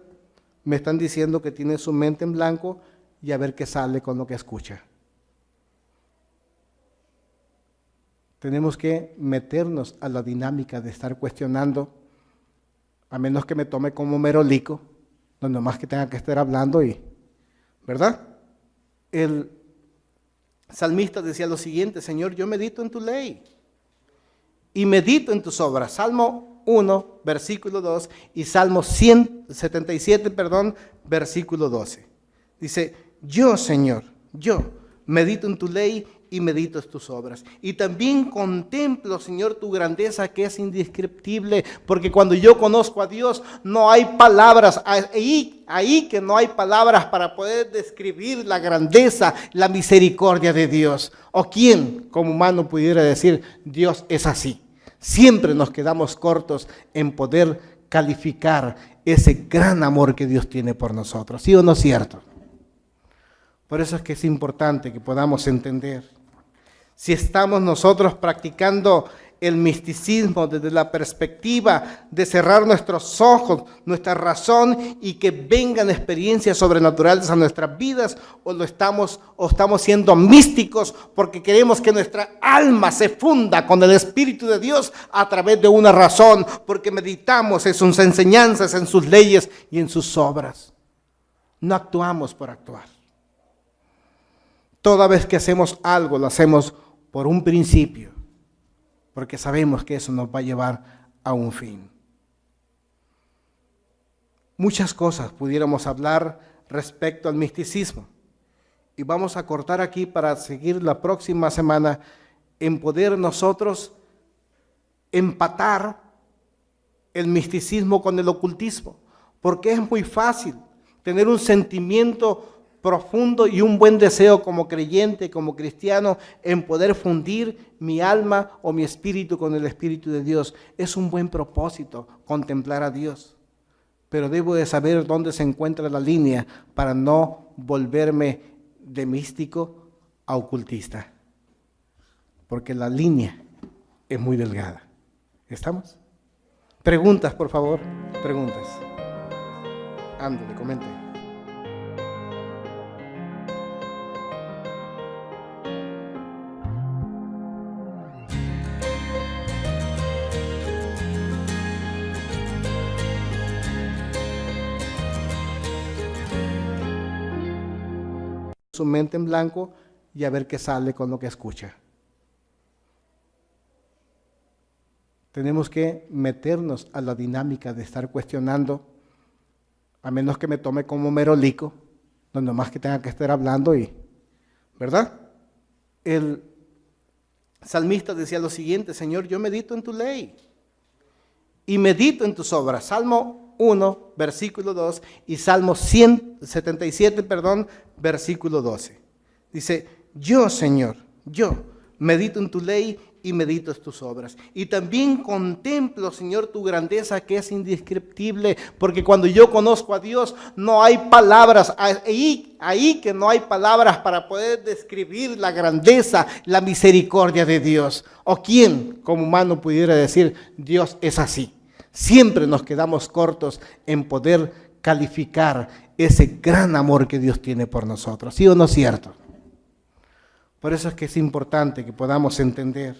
me están diciendo que tienen su mente en blanco y a ver qué sale con lo que escucha. tenemos que meternos a la dinámica de estar cuestionando, a menos que me tome como merolico, no nomás que tenga que estar hablando y, ¿verdad? El salmista decía lo siguiente: Señor, yo medito en tu ley y medito en tus obras. Salmo 1, versículo 2 y Salmo 177, versículo 12. Dice, yo, Señor, yo medito en tu ley y medito en tus obras. Y también contemplo, Señor, tu grandeza que es indescriptible, porque cuando yo conozco a Dios, no hay palabras, ahí que no hay palabras para poder describir la grandeza, la misericordia de Dios. O quién, como humano, pudiera decir, Dios es así. Siempre nos quedamos cortos en poder calificar ese gran amor que Dios tiene por nosotros. ¿Sí o no es cierto? Por eso es que es importante que podamos entender. Si estamos nosotros practicando el misticismo desde la perspectiva de cerrar nuestros ojos, nuestra razón y que vengan experiencias sobrenaturales a nuestras vidas, o estamos siendo místicos porque queremos que nuestra alma se funda con el Espíritu de Dios a través de una razón, porque meditamos en sus enseñanzas, en sus leyes y en sus obras. No actuamos por actuar. Toda vez que hacemos algo, lo hacemos por un principio, porque sabemos que eso nos va a llevar a un fin. Muchas cosas pudiéramos hablar respecto al misticismo, y vamos a cortar aquí para seguir la próxima semana en poder nosotros empatar el misticismo con el ocultismo, porque es muy fácil tener un sentimiento profundo y un buen deseo como creyente, como cristiano, en poder fundir mi alma o mi espíritu con el Espíritu de Dios. Es un buen propósito contemplar a Dios, pero debo de saber dónde se encuentra la línea para no volverme de místico a ocultista, porque la línea es muy delgada. ¿Estamos? Preguntas, por favor, preguntas. Ándale, comente. Su mente en blanco y a ver qué sale con lo que escucha. Tenemos que meternos a la dinámica de estar cuestionando, a menos que me tome como merolico, no nomás que tenga que estar hablando y, ¿verdad? El salmista decía lo siguiente: Señor, yo medito en tu ley y medito en tus obras. Salmo 1, versículo 2 y Salmo 177, versículo 12. Dice, yo, Señor, yo medito en tu ley y medito en tus obras. Y también contemplo, Señor, tu grandeza que es indescriptible, porque cuando yo conozco a Dios, no hay palabras, ahí que no hay palabras para poder describir la grandeza, la misericordia de Dios. O quién, como humano, pudiera decir, Dios es así. Siempre nos quedamos cortos en poder calificar ese gran amor que Dios tiene por nosotros. ¿Sí o no es cierto? Por eso es que es importante que podamos entender.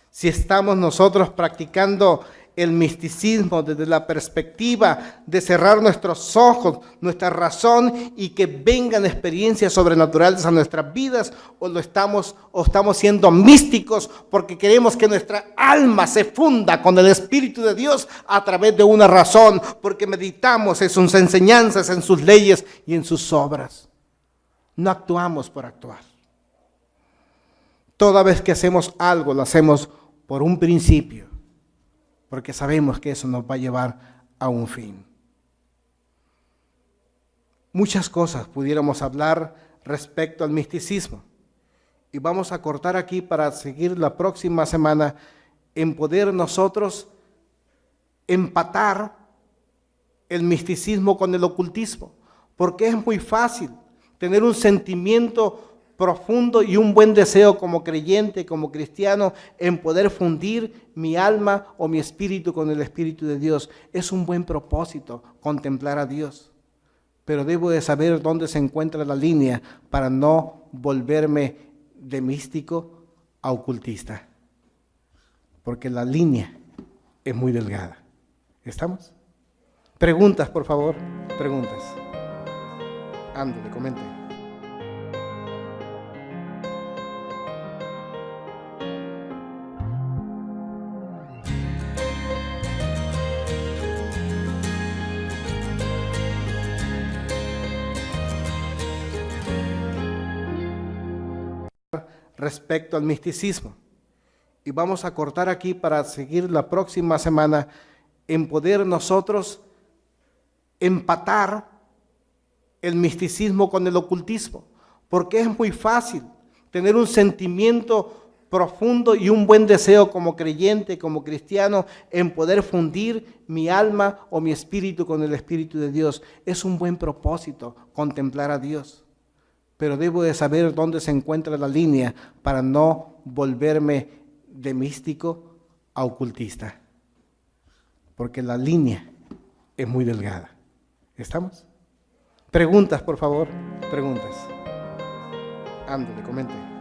Si estamos nosotros practicando el misticismo desde la perspectiva de cerrar nuestros ojos, nuestra razón y que vengan experiencias sobrenaturales a nuestras vidas, o estamos siendo místicos porque queremos que nuestra alma se funda con el Espíritu de Dios a través de una razón, porque meditamos en sus enseñanzas, en sus leyes y en sus obras. No actuamos por actuar. Toda vez que hacemos algo, lo hacemos por un principio, porque sabemos que eso nos va a llevar a un fin. Muchas cosas pudiéramos hablar respecto al misticismo, y vamos a cortar aquí para seguir la próxima semana en poder nosotros empatar el misticismo con el ocultismo, porque es muy fácil tener un sentimiento profundo y un buen deseo como creyente, como cristiano, en poder fundir mi alma o mi espíritu con el Espíritu de Dios. Es un buen propósito contemplar a Dios, pero debo de saber dónde se encuentra la línea para no volverme de místico a ocultista, porque la línea es muy delgada. ¿Estamos? Preguntas, por favor, preguntas. Ándale, comente. Respecto al misticismo. Y vamos a cortar aquí para seguir la próxima semana en poder nosotros empatar el misticismo con el ocultismo, porque es muy fácil tener un sentimiento profundo y un buen deseo como creyente, como cristiano, en poder fundir mi alma o mi espíritu con el Espíritu de Dios. Es un buen propósito contemplar a Dios, pero debo de saber dónde se encuentra la línea para no volverme de místico a ocultista, porque la línea es muy delgada. ¿Estamos? Preguntas, por favor, preguntas. Ándale, comente.